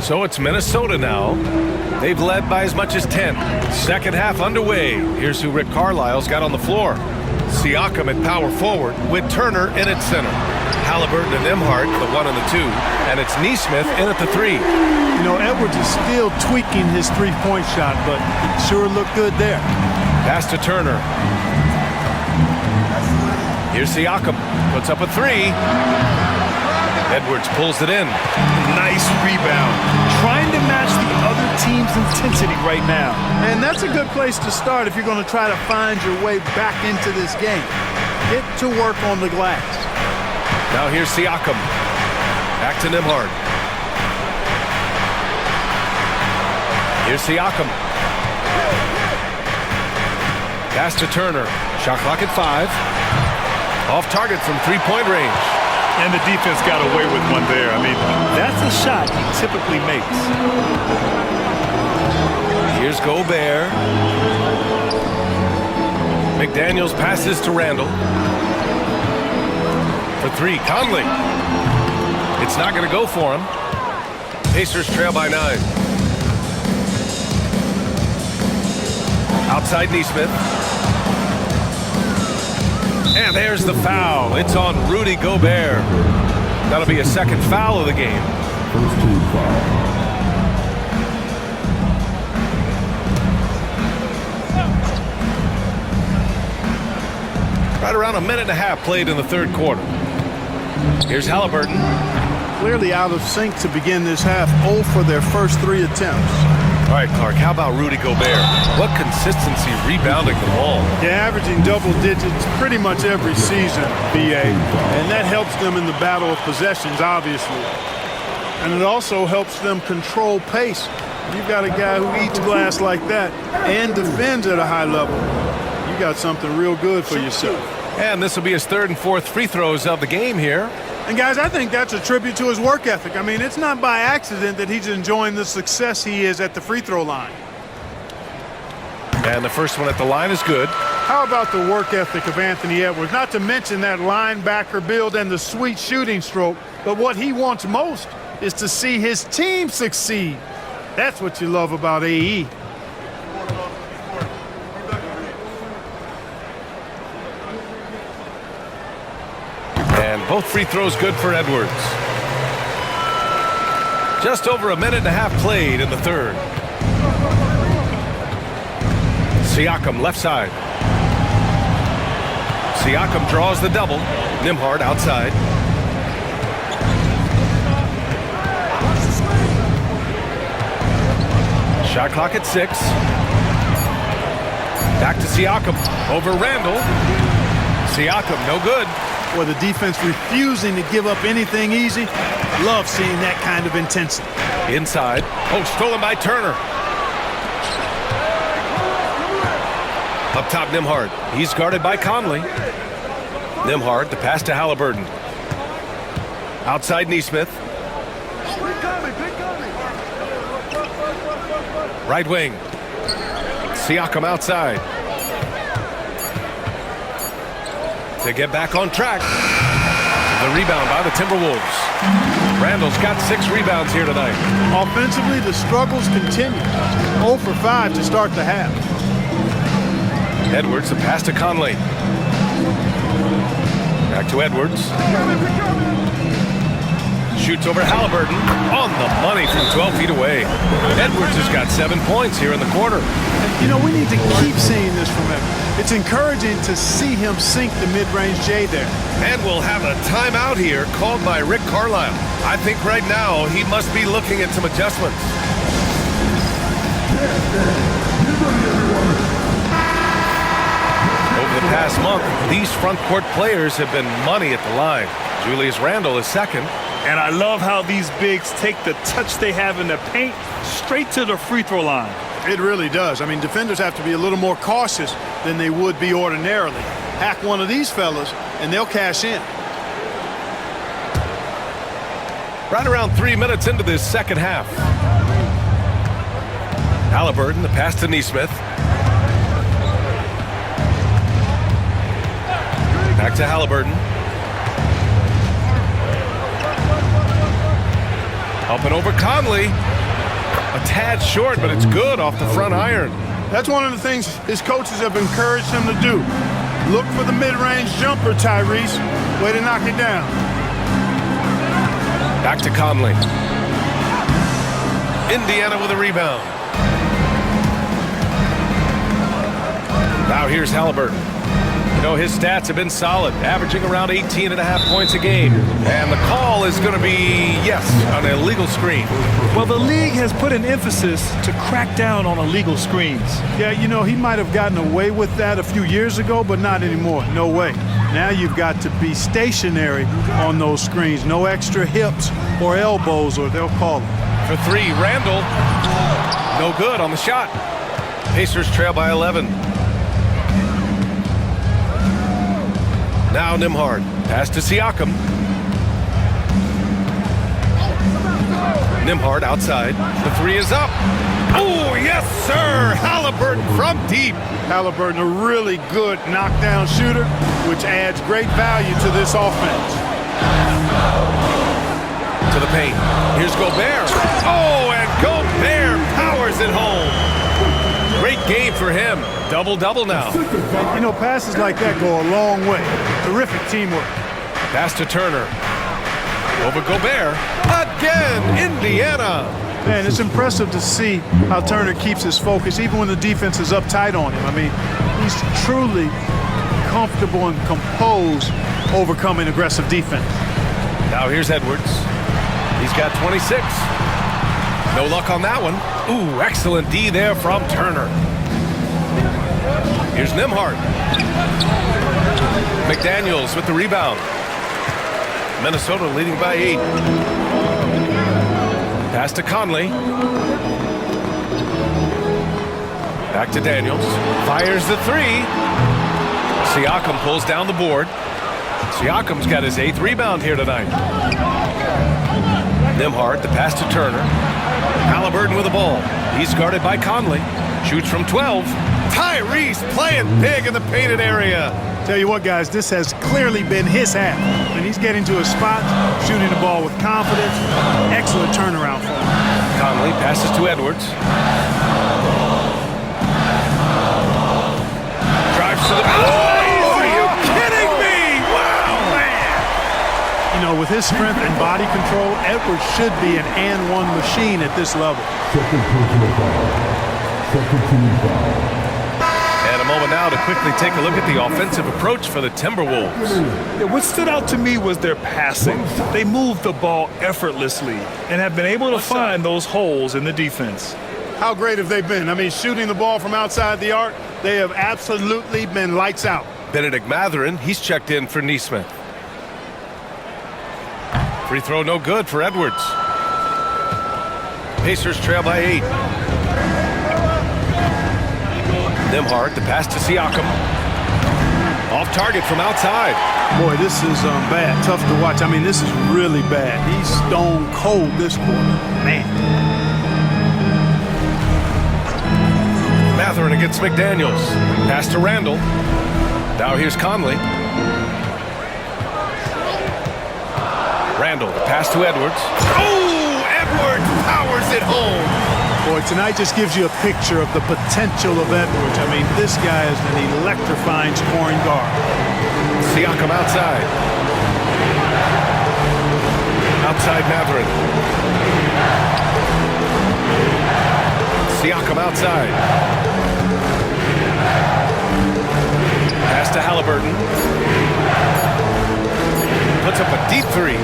So it's Minnesota now. They've led by as much as 10. Second half underway. Here's who Rick Carlisle's got on the floor. Siakam at power forward with Turner in at center. Halliburton and Nembhard, the 1 and the 2. And it's Neesmith in at the 3. You know, Edwards is still tweaking his three-point shot, but it sure looked good there. Pass to Turner. Here's Siakam. Puts up a three. Edwards pulls it in. Nice rebound. Trying to match the other team's intensity right now. And that's a good place to start if you're going to try to find your way back into this game. Get to work on the glass. Now here's Siakam. Back to Nembhard. Here's Siakam. Pass to Turner. Shot clock at 5. Off target from three-point range. And the defense got away with one there. I mean, that's a shot he typically makes. Here's Gobert. McDaniels passes to Randall. For three, Conley. It's not going to go for him. Pacers trail by 9. Outside Nesmith. And there's the foul. It's on Rudy Gobert. That'll be a second foul of the game. First team foul. Right around a minute and a half played in the third quarter. Here's Halliburton. Clearly out of sync to begin this half. 0 for their first 3 attempts. All right, Clark, how about Rudy Gobert? What consistency rebounding the ball. Yeah, averaging double digits pretty much every season, BA. And that helps them in the battle of possessions, obviously. And it also helps them control pace. You've got a guy who eats glass like that and defends at a high level. You got something real good for yourself. And this will be his third and fourth free throws of the game here. And, guys, I think that's a tribute to his work ethic. I mean, it's not by accident that he's enjoying the success he is at the free throw line. And the first one at the line is good. How about the work ethic of Anthony Edwards? Not to mention that linebacker build and the sweet shooting stroke. But what he wants most is to see his team succeed. That's what you love about AE. And both free throws good for Edwards. Just over a minute and a half played in the third. Siakam left side. Siakam draws the double. Nembhard outside. Shot clock at 6. Back to Siakam. Over Randall. Siakam, no good. Or the defense refusing to give up anything easy. Love seeing that kind of intensity. Inside. Oh, stolen by Turner. Up top, Nembhard. He's guarded by Conley. Nembhard, the pass to Halliburton. Outside Nesmith. Right wing. Siakam outside. To get back on track. The rebound by the Timberwolves. Randall's got 6 rebounds here tonight. Offensively, the struggles continue. 0 for 5 to start the half. Edwards, the pass to Conley. Back to Edwards. Shoots over Halliburton. On the money from 12 feet away. Edwards has got 7 points here in the quarter. You know, we need to keep seeing this from him. It's encouraging to see him sink the mid-range J there. And we'll have a timeout here called by Rick Carlisle. I think right now he must be looking at some adjustments. Over the past month, these front court players have been money at the line. Julius Randle is second. And I love how these bigs take the touch they have in the paint straight to the free throw line. It really does. I mean, defenders have to be a little more cautious than they would be ordinarily. Hack one of these fellas, and they'll cash in. Right around 3 minutes into this second half. Halliburton, the pass to Nesmith. Back to Halliburton. Up and over Conley. A tad short, but it's good off the front iron. That's one of the things his coaches have encouraged him to do. Look for the mid-range jumper, Tyrese. Way to knock it down. Back to Conley. Indiana with a rebound. Now here's Halliburton. You know, his stats have been solid, averaging around 18.5 points a game. And the call is going to be, yes, an illegal screen. Well, the league has put an emphasis to crack down on illegal screens. Yeah, you know, he might have gotten away with that a few years ago, but not anymore. No way. Now you've got to be stationary on those screens. No extra hips or elbows, or they'll call it. For three, Randall. No good on the shot. Pacers trail by 11. Now Nembhard. Pass to Siakam. Nembhard outside. The three is up. Oh, yes, sir. Halliburton from deep. Halliburton, a really good knockdown shooter, which adds great value to this offense. To the paint. Here's Gobert. Oh, and Gobert powers it home. Great game for him. Double-double now. You know, passes like that go a long way. Terrific teamwork. Pass to Turner. Over Gobert. Again, Indiana. Man, it's impressive to see how Turner keeps his focus even when the defense is uptight on him. I mean, he's truly comfortable and composed overcoming aggressive defense. Now here's Edwards. He's got 26. No luck on that one. Ooh, excellent D there from Turner. Here's Nembhard. McDaniels with the rebound. Minnesota leading by 8. Pass to Conley. Back to Daniels. Fires the three. Siakam pulls down the board. Siakam's got his 8th rebound here tonight. Nembhard, the pass to Turner. Halliburton with the ball. He's guarded by Conley. Shoots from 12. Tyrese playing big in the painted area. Tell you what, guys, this has clearly been his half. When he's getting to a spot, shooting the ball with confidence, excellent turnaround for him. Conley passes to Edwards. Drives to the... Oh, are you kidding me? Wow, man. You know, with his strength and body control, Edwards should be an and-one machine at this level. And a moment now to quickly take a look at the offensive approach for the Timberwolves. Yeah, what stood out to me was their passing. They moved the ball effortlessly and have been able to find those holes in the defense. How great have they been? I mean, shooting the ball from outside the arc, they have absolutely been lights out. Benedict Mathurin, he's checked in for Nesmith. Free throw no good for Edwards. Pacers trail by 8. Nembhard, the pass to Siakam. Off target from outside. Boy, this is bad. Tough to watch. I mean, this is really bad. He's stone cold this quarter. Man. Mathurin against McDaniels. Pass to Randall. Now here's Conley. Randall, the pass to Edwards. Oh, Edwards powers it home. Boy, tonight just gives you a picture of the potential of Edwards. I mean, this guy is an electrifying scoring guard. Siakam outside. Outside Mathurin. Siakam outside. Pass to Halliburton. Puts up a deep three.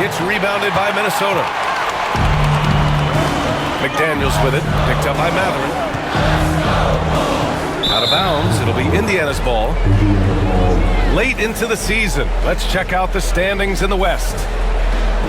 Gets rebounded by Minnesota. McDaniels with it, picked up by Mathurin. Out of bounds, it'll be Indiana's ball. Late into the season, let's check out the standings in the West.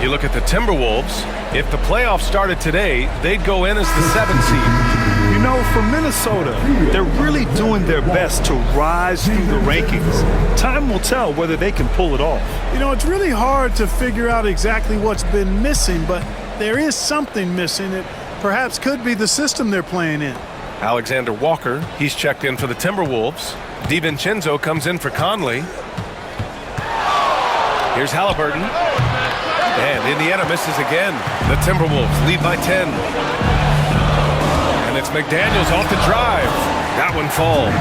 You look at the Timberwolves, if the playoffs started today, they'd go in as the 7th seed. You know, for Minnesota, they're really doing their best to rise through the rankings. Time will tell whether they can pull it off. You know, it's really hard to figure out exactly what's been missing, but there is something missing that perhaps could be the system they're playing in. Alexander Walker, he's checked in for the Timberwolves. DiVincenzo comes in for Conley. Here's Halliburton. And Indiana misses again. The Timberwolves lead by 10. And it's McDaniels off the drive. That one falls.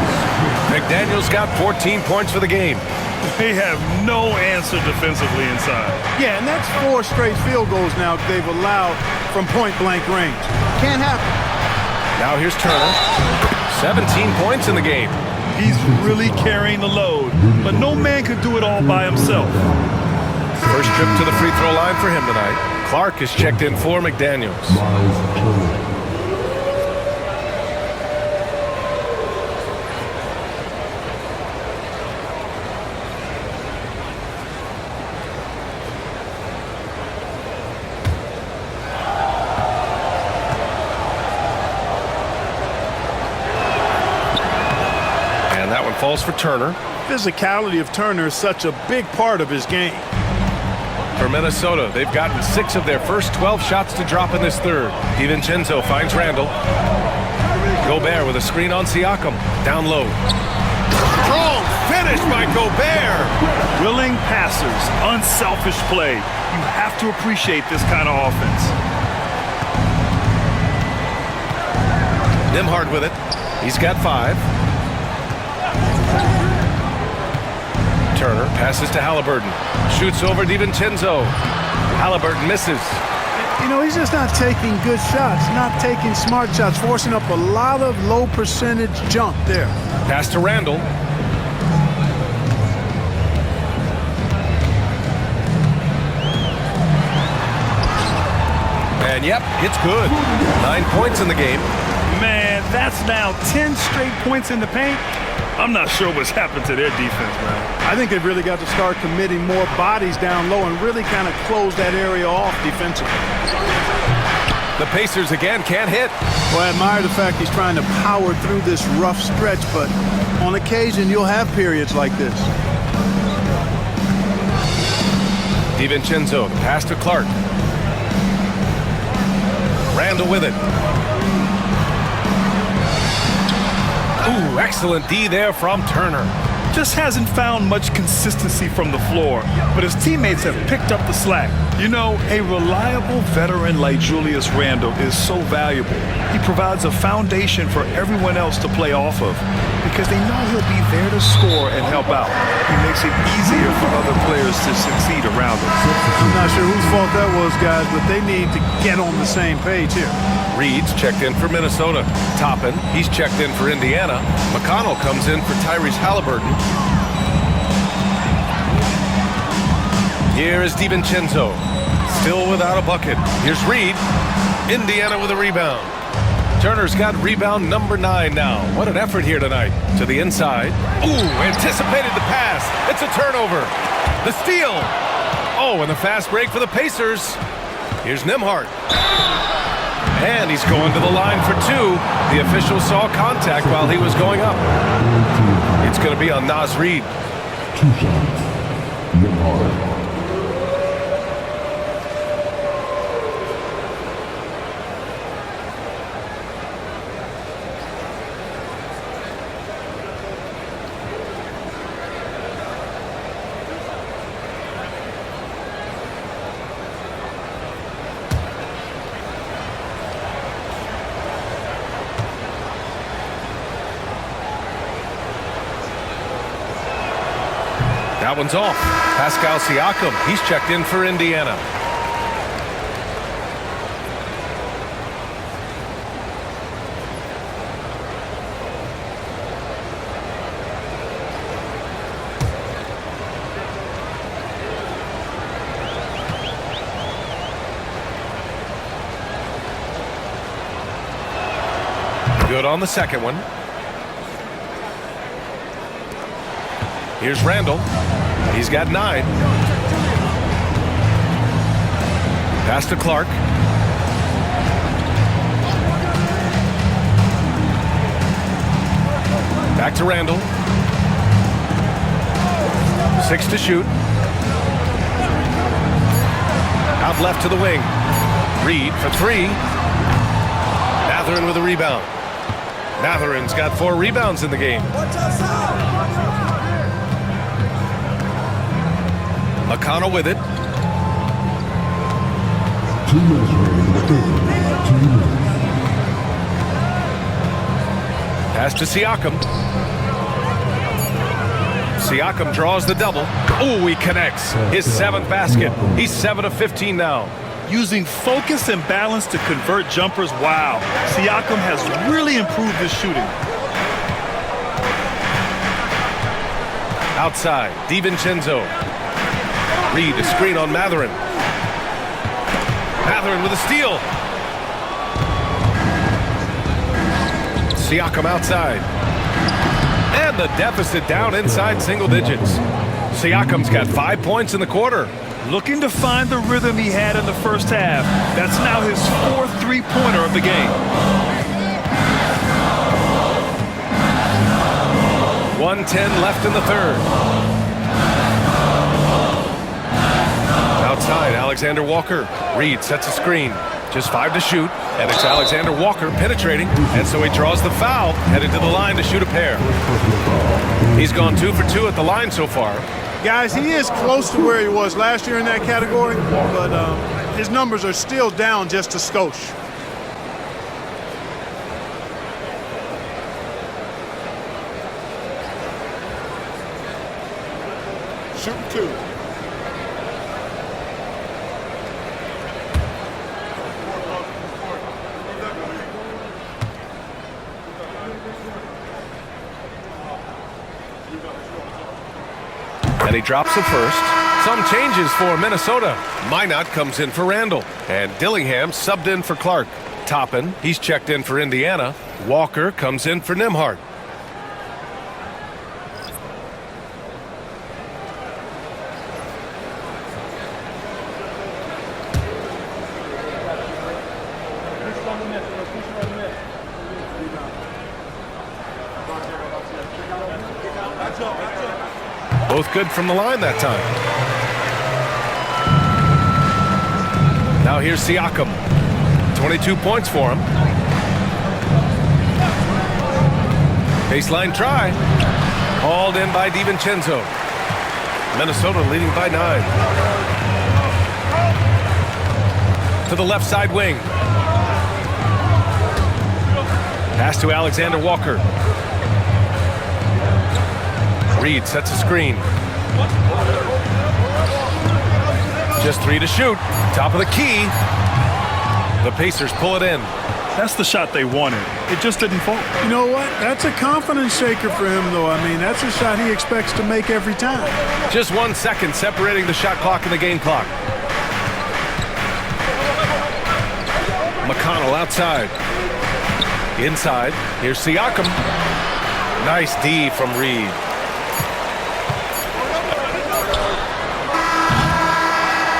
McDaniels got 14 points for the game. They have no answer defensively inside. Yeah, and that's 4 straight field goals now they've allowed from point-blank range. Can't happen. Now here's Turner. 17 points in the game. He's really carrying the load, but no man can do it all by himself. First trip to the free throw line for him tonight. Clark is checked in for McDaniels. And that one falls for Turner. Physicality of Turner is such a big part of his game. For Minnesota, they've gotten 6 of their first 12 shots to drop in this third. DiVincenzo finds Randall. Gobert with a screen on Siakam. Down low. Strong finish by Gobert. Willing passers, unselfish play. You have to appreciate this kind of offense. Nembhard with it. He's got 5. Turner passes to Halliburton. Shoots over DiVincenzo. Halliburton misses. You know, he's just not taking good shots, not taking smart shots, forcing up a lot of low percentage jump there. Pass to Randall. And yep, it's good. 9 points in the game. Man, that's now 10 straight points in the paint. I'm not sure what's happened to their defense, man. I think they've really got to start committing more bodies down low and really kind of close that area off defensively. The Pacers again can't hit. Well, I admire the fact he's trying to power through this rough stretch, but on occasion you'll have periods like this. DiVincenzo, pass to Clark. Randall with it. Ooh, excellent D there from Turner. Just hasn't found much consistency from the floor, but his teammates have picked up the slack. You know, a reliable veteran like Julius Randle is so valuable. He provides a foundation for everyone else to play off of because they know he'll be there to score and help out. He makes it easier for other players to succeed around him. I'm not sure whose fault that was, guys, but they need to get on the same page here. Reed's checked in for Minnesota. Toppin, he's checked in for Indiana. McConnell comes in for Tyrese Halliburton. Here is DiVincenzo, still without a bucket. Here's Reed. Indiana with a rebound. Turner's got rebound number 9 now. What an effort here tonight. To the inside. Ooh, anticipated the pass. It's a turnover. The steal. Oh, and the fast break for the Pacers. Here's Nembhard. And he's going to the line for 2. The official saw contact while he was going up. It's going to be on Naz Reid. 2 shots. Nembhard. That one's off. Pascal Siakam, he's checked in for Indiana. Good on the second one. Here's Randall. He's got 9. Pass to Clark. Back to Randall. 6 to shoot. Out left to the wing. Reed for 3. Mathurin with a rebound. Mathurin's got 4 rebounds in the game. McConnell with it. 2 minutes remaining. 2 minutes. Pass to Siakam. Siakam draws the double. Oh, he connects. His 7th basket. He's 7 of 15 now. Using focus and balance to convert jumpers, wow. Siakam has really improved his shooting. Outside, DiVincenzo. Reed, a screen on Mathurin. Mathurin with a steal. Siakam outside. And the deficit down inside single digits. Siakam's got 5 points in the quarter. Looking to find the rhythm he had in the first half. That's now his 4th three-pointer of the game. 1:10 left in the third. Outside, Alexander Walker. Reed sets a screen. Just 5 to shoot, and it's Alexander Walker penetrating, and so he draws the foul, headed to the line to shoot a pair. He's gone 2 for 2 at the line so far. Guys, he is close to where he was last year in that category, but his numbers are still down just a skosh. Shoot 2. And he drops the first. Some changes for Minnesota. Minot comes in for Randall. And Dillingham subbed in for Clark. Toppin, he's checked in for Indiana. Walker comes in for Nembhard. Both good from the line that time. Now here's Siakam. 22 points for him. Baseline try. Hauled in by DiVincenzo. Minnesota leading by 9. To the left side wing. Pass to Alexander Walker. Reed sets a screen. Just 3 to shoot. Top of the key. The Pacers pull it in. That's the shot they wanted. It just didn't fall. You know what? That's a confidence shaker for him, though. I mean, that's a shot he expects to make every time. Just 1 second separating the shot clock and the game clock. McConnell outside. Inside. Here's Siakam. Nice D from Reed.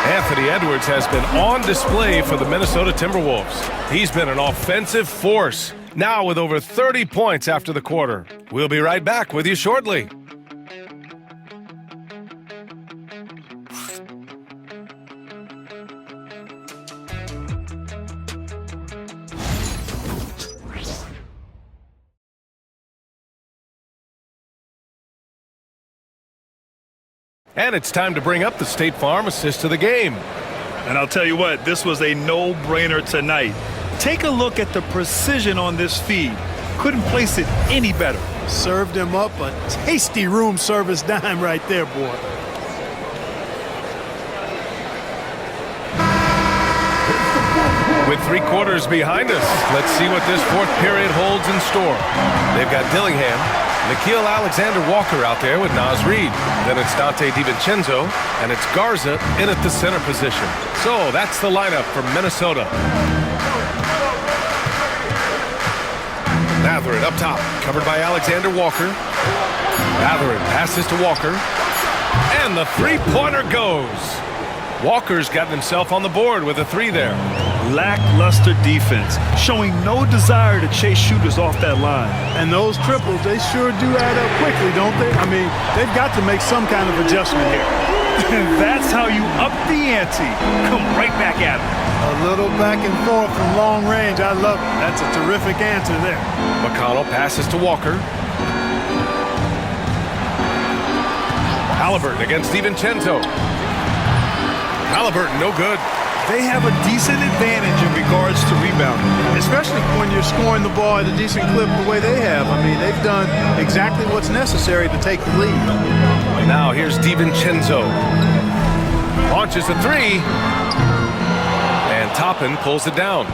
Anthony Edwards has been on display for the Minnesota Timberwolves. He's been an offensive force, now with over 30 points after the quarter. We'll be right back with you shortly. And it's time to bring up the State Farm assist to the game. And I'll tell you what, this was a no-brainer tonight. Take a look at the precision on this feed. Couldn't place it any better. Served him up a tasty room service dime right there, boy. With 3 quarters behind us, let's see what this 4th period holds in store. They've got Dillingham, Nickeil Alexander-Walker out there with Naz Reid. Then it's Dante DiVincenzo, and it's Garza in at the center position. So that's the lineup from Minnesota. Mathurin up top, covered by Alexander Walker. Mathurin passes to Walker, and the 3-pointer goes. Walker's gotten himself on the board with a 3 there. Lackluster defense, showing no desire to chase shooters off that line. And those triples, they sure do add up quickly, don't they? I mean, they've got to make some kind of adjustment here. And that's how you up the ante. Come right back at it. A little back and forth from long range. I love it. That's a terrific answer there. McConnell passes to Walker. Halliburton against DiVincenzo. Halliburton, no good. They have a decent advantage in regards to rebounding. Especially when you're scoring the ball at a decent clip the way they have. I mean, they've done exactly what's necessary to take the lead. Now here's DiVincenzo. Launches a 3. And Toppin pulls it down.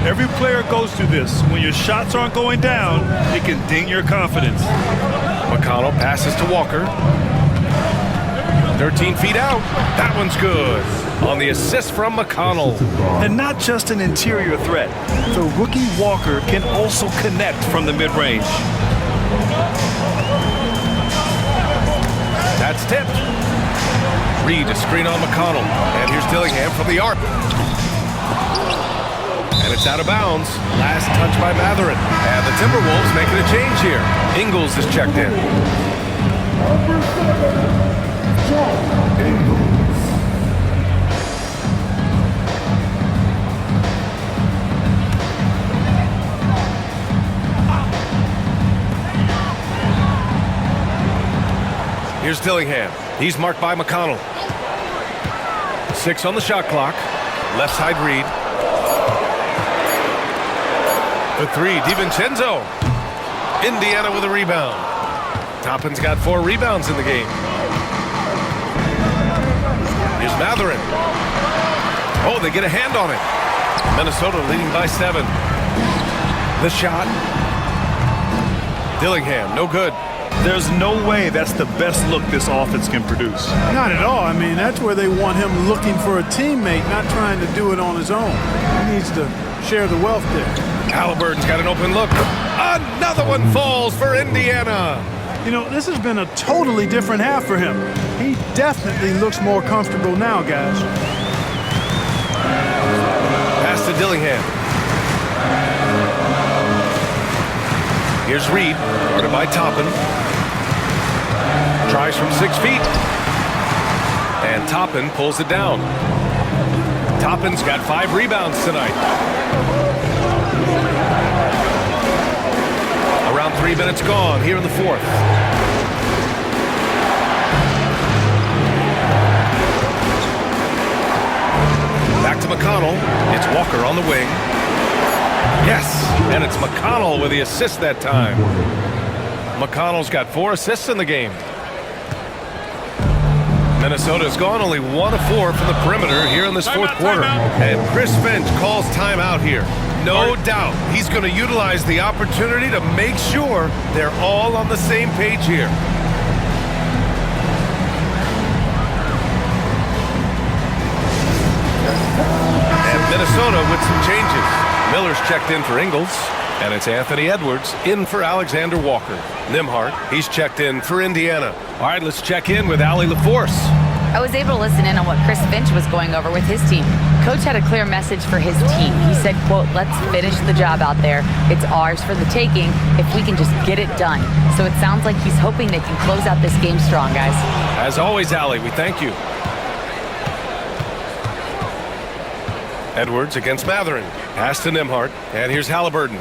Every player goes through this. When your shots aren't going down, it can ding your confidence. McConnell passes to Walker. 13 feet out. That one's good. On the assist from McConnell. And not just an interior threat. The rookie Walker can also connect from the mid-range. That's tipped. Reed to screen on McConnell. And here's Dillingham from the arc. And it's out of bounds. Last touch by Matherin. And the Timberwolves making a change here. Ingles is checked in. Here's Dillingham. He's marked by McConnell. 6 on the shot clock. Left side Reed. The 3, DiVincenzo. Indiana with a rebound. Toppin's got 4 rebounds in the game. Here's Matherin. Oh, they get a hand on it. Minnesota leading by 7. The shot. Dillingham, no good. There's no way that's the best look this offense can produce. Not at all. I mean, that's where they want him looking for a teammate, not trying to do it on his own. He needs to share the wealth there. Halliburton's got an open look. Another one falls for Indiana. You know, this has been a totally different half for him. He definitely looks more comfortable now, guys. Pass to Dillingham. Here's Reed, guarded by Toppin. Tries from 6 feet. And Toppin pulls it down. Toppin's got 5 rebounds tonight. Around 3 minutes gone here in the 4th. Back to McConnell. It's Walker on the wing. Yes, and it's McConnell with the assist that time. McConnell's got 4 assists in the game. Minnesota's gone only 1 of 4 from the perimeter here in this 4th quarter. And Chris Finch calls timeout here. No doubt he's going to utilize the opportunity to make sure they're all on the same page here. And Minnesota with some changes. Miller's checked in for Ingles, and it's Anthony Edwards in for Alexander Walker. Nembhard, he's checked in for Indiana. All right, let's check in with Allie LaForce. I was able to listen in on what Chris Finch was going over with his team. Coach had a clear message for his team. He said, quote, let's finish the job out there. It's ours for the taking if we can just get it done. So it sounds like he's hoping they can close out this game strong, guys. As always, Allie, we thank you. Edwards against Matherin. Pass to Nembhard. And here's Halliburton.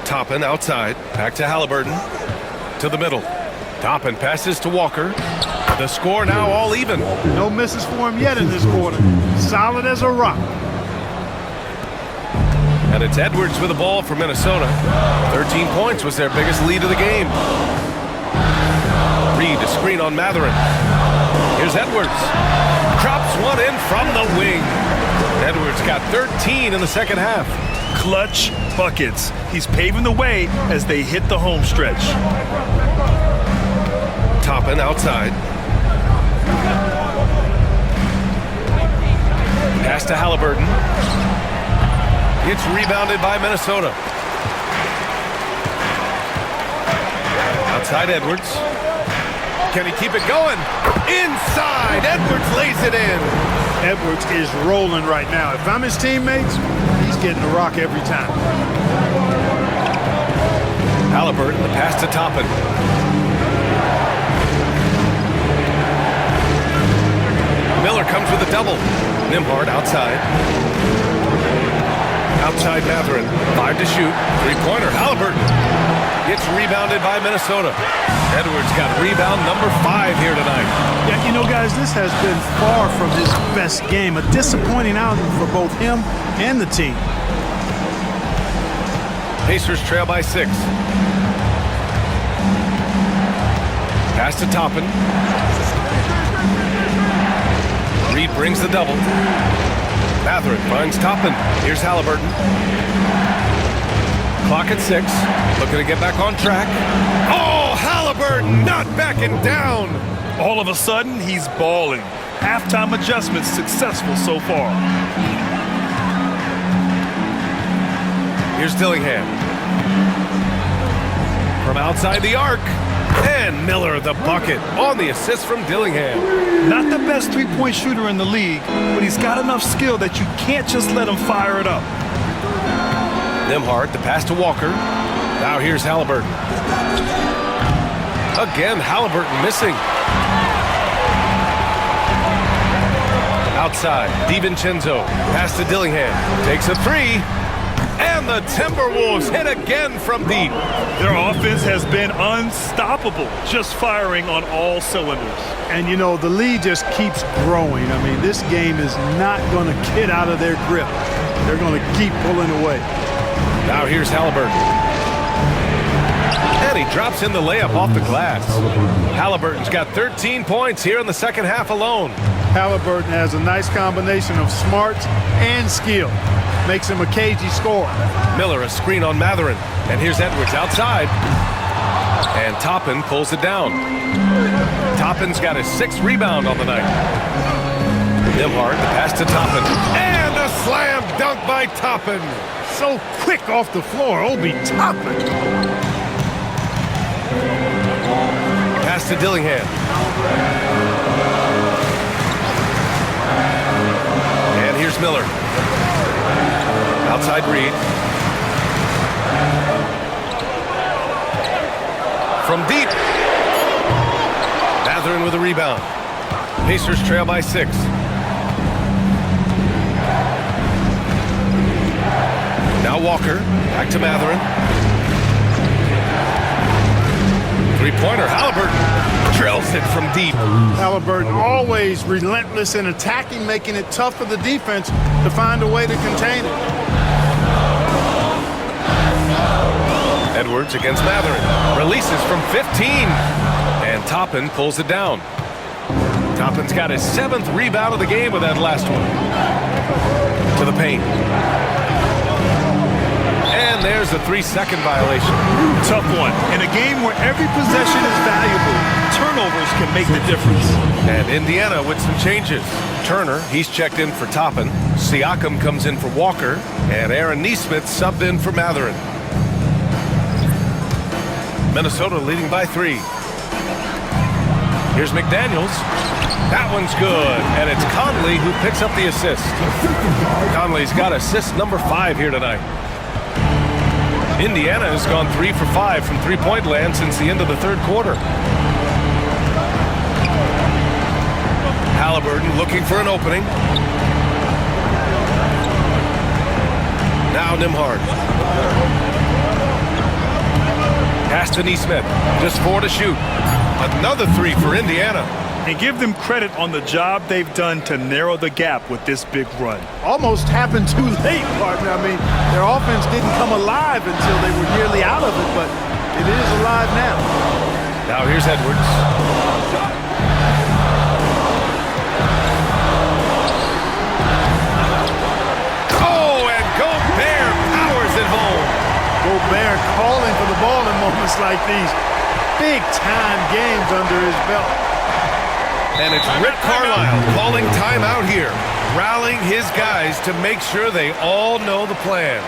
Toppin outside. Back to Halliburton. To the middle. Toppin passes to Walker. The score now all even. No misses for him yet in this quarter. Solid as a rock. And it's Edwards with the ball for Minnesota. 13 points was their biggest lead of the game. Reed to screen on Matherin. Here's Edwards. Drops one in from the wing. Edwards got 13 in the second half. Clutch buckets. He's paving the way as they hit the home stretch. Toppin outside. Pass to Halliburton. It's rebounded by Minnesota. Outside Edwards. Can he keep it going? Inside! Edwards lays it in. Edwards is rolling right now. If I'm his teammates, he's getting the rock every time. Halliburton, the pass to Toppin. Miller comes with a double. Nembhard outside. Outside Matherin. 5 to shoot. 3-pointer. Halliburton. It's rebounded by Minnesota. Edwards got rebound number 5 here tonight. Yeah, you know, guys, this has been far from his best game. A disappointing outing for both him and the team. Pacers trail by 6. Pass to Toppin. Reed brings the double. Matherin finds Toppin. Here's Halliburton. Clock at 6. Looking to get back on track. Oh, Halliburton Halliburton not backing down. All of a sudden, he's balling. Halftime adjustments successful so far. Here's Dillingham. From outside the arc. And Miller the bucket on the assist from Dillingham. Not the best three-point shooter in the league, but he's got enough skill that you can't just let him fire it up. Nembhard, the pass to Walker. Now here's Halliburton. Again, Halliburton missing. Outside, DiVincenzo. Pass to Dillingham. Takes a three. And the Timberwolves hit again from deep. Their offense has been unstoppable, just firing on all cylinders. And, you know, the lead just keeps growing. I mean, this game is not going to get out of their grip. They're going to keep pulling away. Now here's Halliburton. And he drops in the layup off the glass. Halliburton's got 13 points here in the second half alone. Halliburton has a nice combination of smarts and skill. Makes him a cagey scorer. Miller a screen on Matherin. And here's Edwards outside. And Toppin pulls it down. Toppin's got his 6th rebound on the night. Nembhard, the pass to Toppin. And a slam dunk by Toppin. So quick off the floor, Obi Toppin. Pass to Dillingham. And here's Miller. Outside Reed. From deep. Matherin with a rebound. Pacers trail by 6. Now Walker. Back to Matherin. Three-pointer. Halliburton drills it from deep. Halliburton always relentless in attacking, making it tough for the defense to find a way to contain it. Edwards against Matherin. Releases from 15. And Toppin pulls it down. Toppin's got his 7th rebound of the game with that last one. To the paint. And there's a 3-second violation. Tough one. In a game where every possession is valuable, turnovers can make the difference. And Indiana with some changes. Turner, he's checked in for Toppin. Siakam comes in for Walker. And Aaron Nesmith subbed in for Matherin. Minnesota leading by 3. Here's McDaniels. That one's good. And it's Conley who picks up the assist. Conley's got assist number 5 here tonight. Indiana has gone 3 for 5 from three-point land since the end of the third quarter. Halliburton looking for an opening. Now Nembhard. Pass to Nesmith. Just 4 to shoot. Another 3 for Indiana. And give them credit on the job they've done to narrow the gap with this big run. Almost happened too late, partner. I mean, their offense didn't come alive until they were nearly out of it, but it is alive now. Now here's Edwards. Oh, and Gobert powers it home. Gobert calling for the ball in moments like these. Big-time games under his belt. And it's Rick Carlisle calling timeout here, rallying his guys to make sure they all know the plan.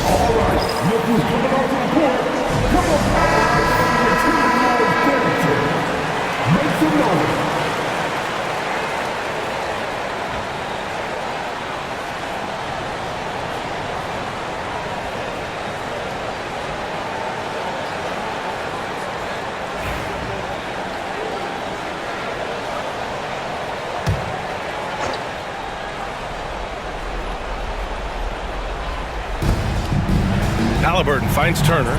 All right, look who's coming off the court. Come on, make some noise. Halliburton finds Turner.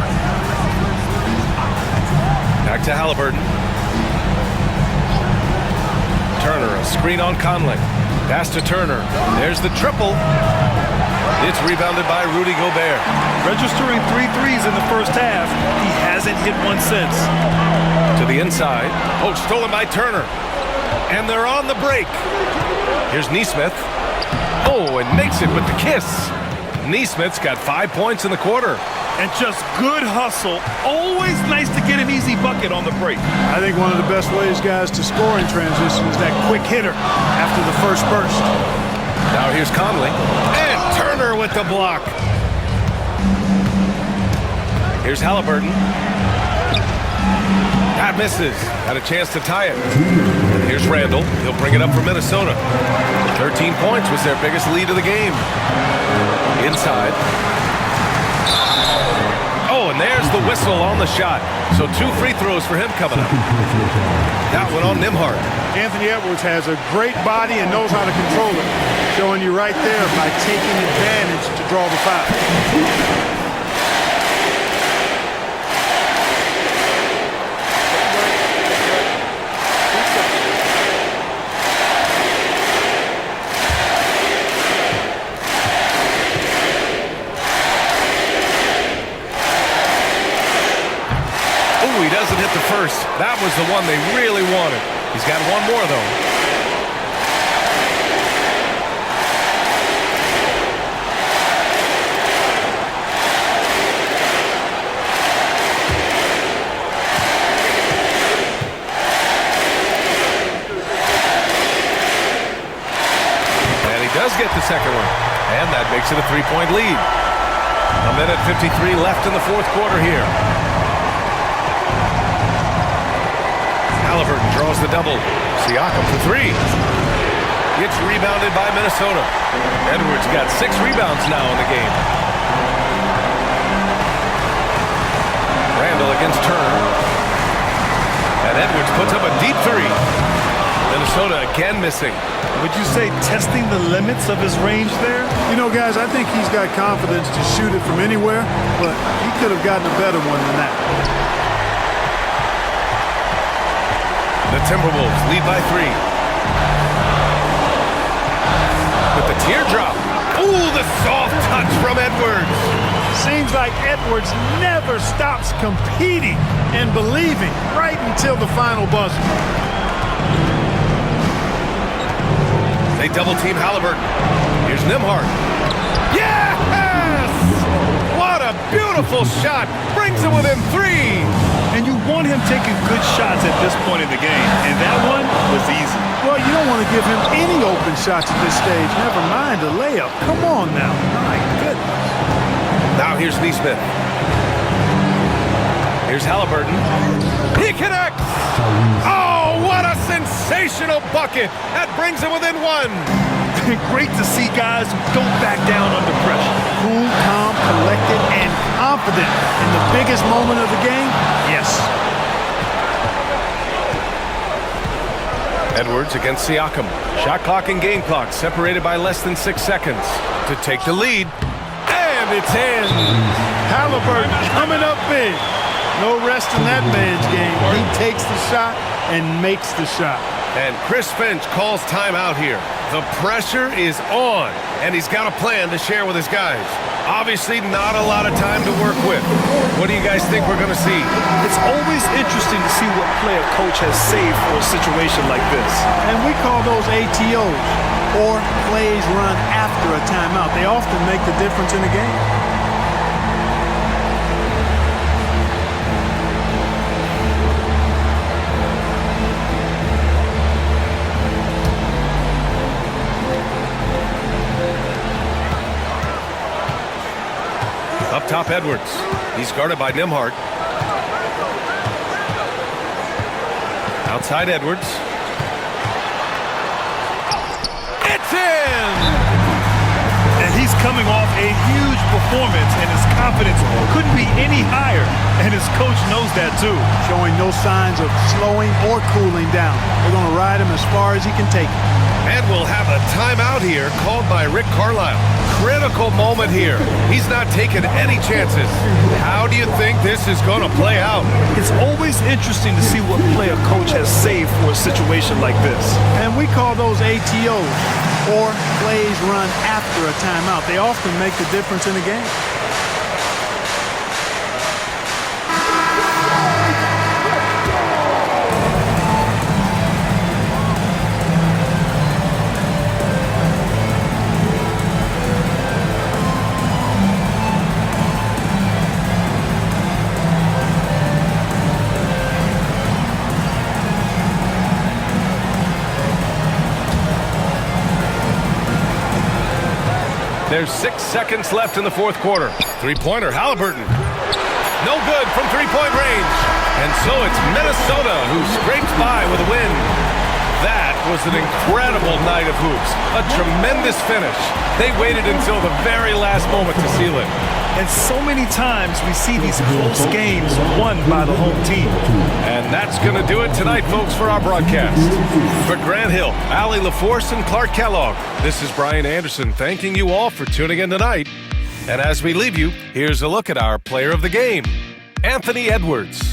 Back to Halliburton. Turner, a screen on Conley. Pass to Turner. There's the triple. It's rebounded by Rudy Gobert. Registering 3 threes in the first half, he hasn't hit one since. To the inside. Oh, stolen by Turner. And they're on the break. Here's Neesmith. Oh, and makes it with the kiss. Neesmith's got 5 points in the quarter. And just good hustle. Always nice to get an easy bucket on the break. I think one of the best ways, guys, to score in transition is that quick hitter after the first burst. Now here's Conley. And Turner with the block. Here's Halliburton. That misses. Had a chance to tie it. Here's Randall. He'll bring it up for Minnesota. 13 points was their biggest lead of the game. Inside. Oh, and there's the whistle on the shot. So 2 free throws for him coming up. That one on Nembhard. Anthony Edwards has a great body and knows how to control it, showing you right there by taking advantage to draw the foul. He doesn't hit the first. That was the one they really wanted. He's got one more, though. And he does get the second one. And that makes it a 3-point lead. A minute 53 left in the fourth quarter here. Halliburton draws the double. Siakam for 3. Gets rebounded by Minnesota. Edwards got 6 rebounds now in the game. Randall against Turner. And Edwards puts up a deep 3. Minnesota again missing. Would you say testing the limits of his range there? You know, guys, I think he's got confidence to shoot it from anywhere, but he could have gotten a better one than that. The Timberwolves lead by 3. With the teardrop. Ooh, the soft touch from Edwards. Seems like Edwards never stops competing and believing right until the final buzzer. They double-team Halliburton. Here's Nembhard. Yes! What a beautiful shot. Brings him within 3. And you want him taking good shots at this point in the game. And that one was easy. Well, you don't want to give him any open shots at this stage. Never mind a layup. Come on now. My goodness. Now here's Neesmith. Here's Halliburton. He connects. Oh, what a sensational bucket. That brings him within 1. Great to see guys who don't back down under pressure. Cool, calm, collected, and confident in the biggest moment of the game. Yes. Edwards against Siakam. Shot clock and game clock separated by less than 6 seconds to take the lead. And it's in. Halliburton coming up big. No rest in that man's game. He takes the shot and makes the shot. And Chris Finch calls timeout here. The pressure is on, and he's got a plan to share with his guys. Obviously, not a lot of time to work with. What do you guys think we're going to see? It's always interesting to see what play a coach has saved for a situation like this. And we call those ATOs, or plays run after a timeout. They often make the difference in a game. Up top, Edwards. He's guarded by Nembhard. Outside, Edwards. It's in! And he's coming off a huge performance, and his confidence couldn't be any higher. And his coach knows that, too. Showing no signs of slowing or cooling down. They're going to ride him as far as he can take it. And we'll have a timeout here called by Rick Carlisle. Critical moment here. He's not taking any chances. How do you think this is going to play out? It's always interesting to see what play a coach has saved for a situation like this. And we call those ATOs, or plays run after a timeout. They often make the difference in a game. There's 6 seconds left in the fourth quarter. Three-pointer, Halliburton. No good from three-point range. And so it's Minnesota who scrapes by with a win. That was an incredible night of hoops. A tremendous finish. They waited until the very last moment to seal it. And so many times we see these close games won by the home team. And that's going to do it tonight, folks, for our broadcast. For Grant Hill, Allie LaForce, and Clark Kellogg, this is Brian Anderson thanking you all for tuning in tonight. And as we leave you, here's a look at our player of the game, Anthony Edwards.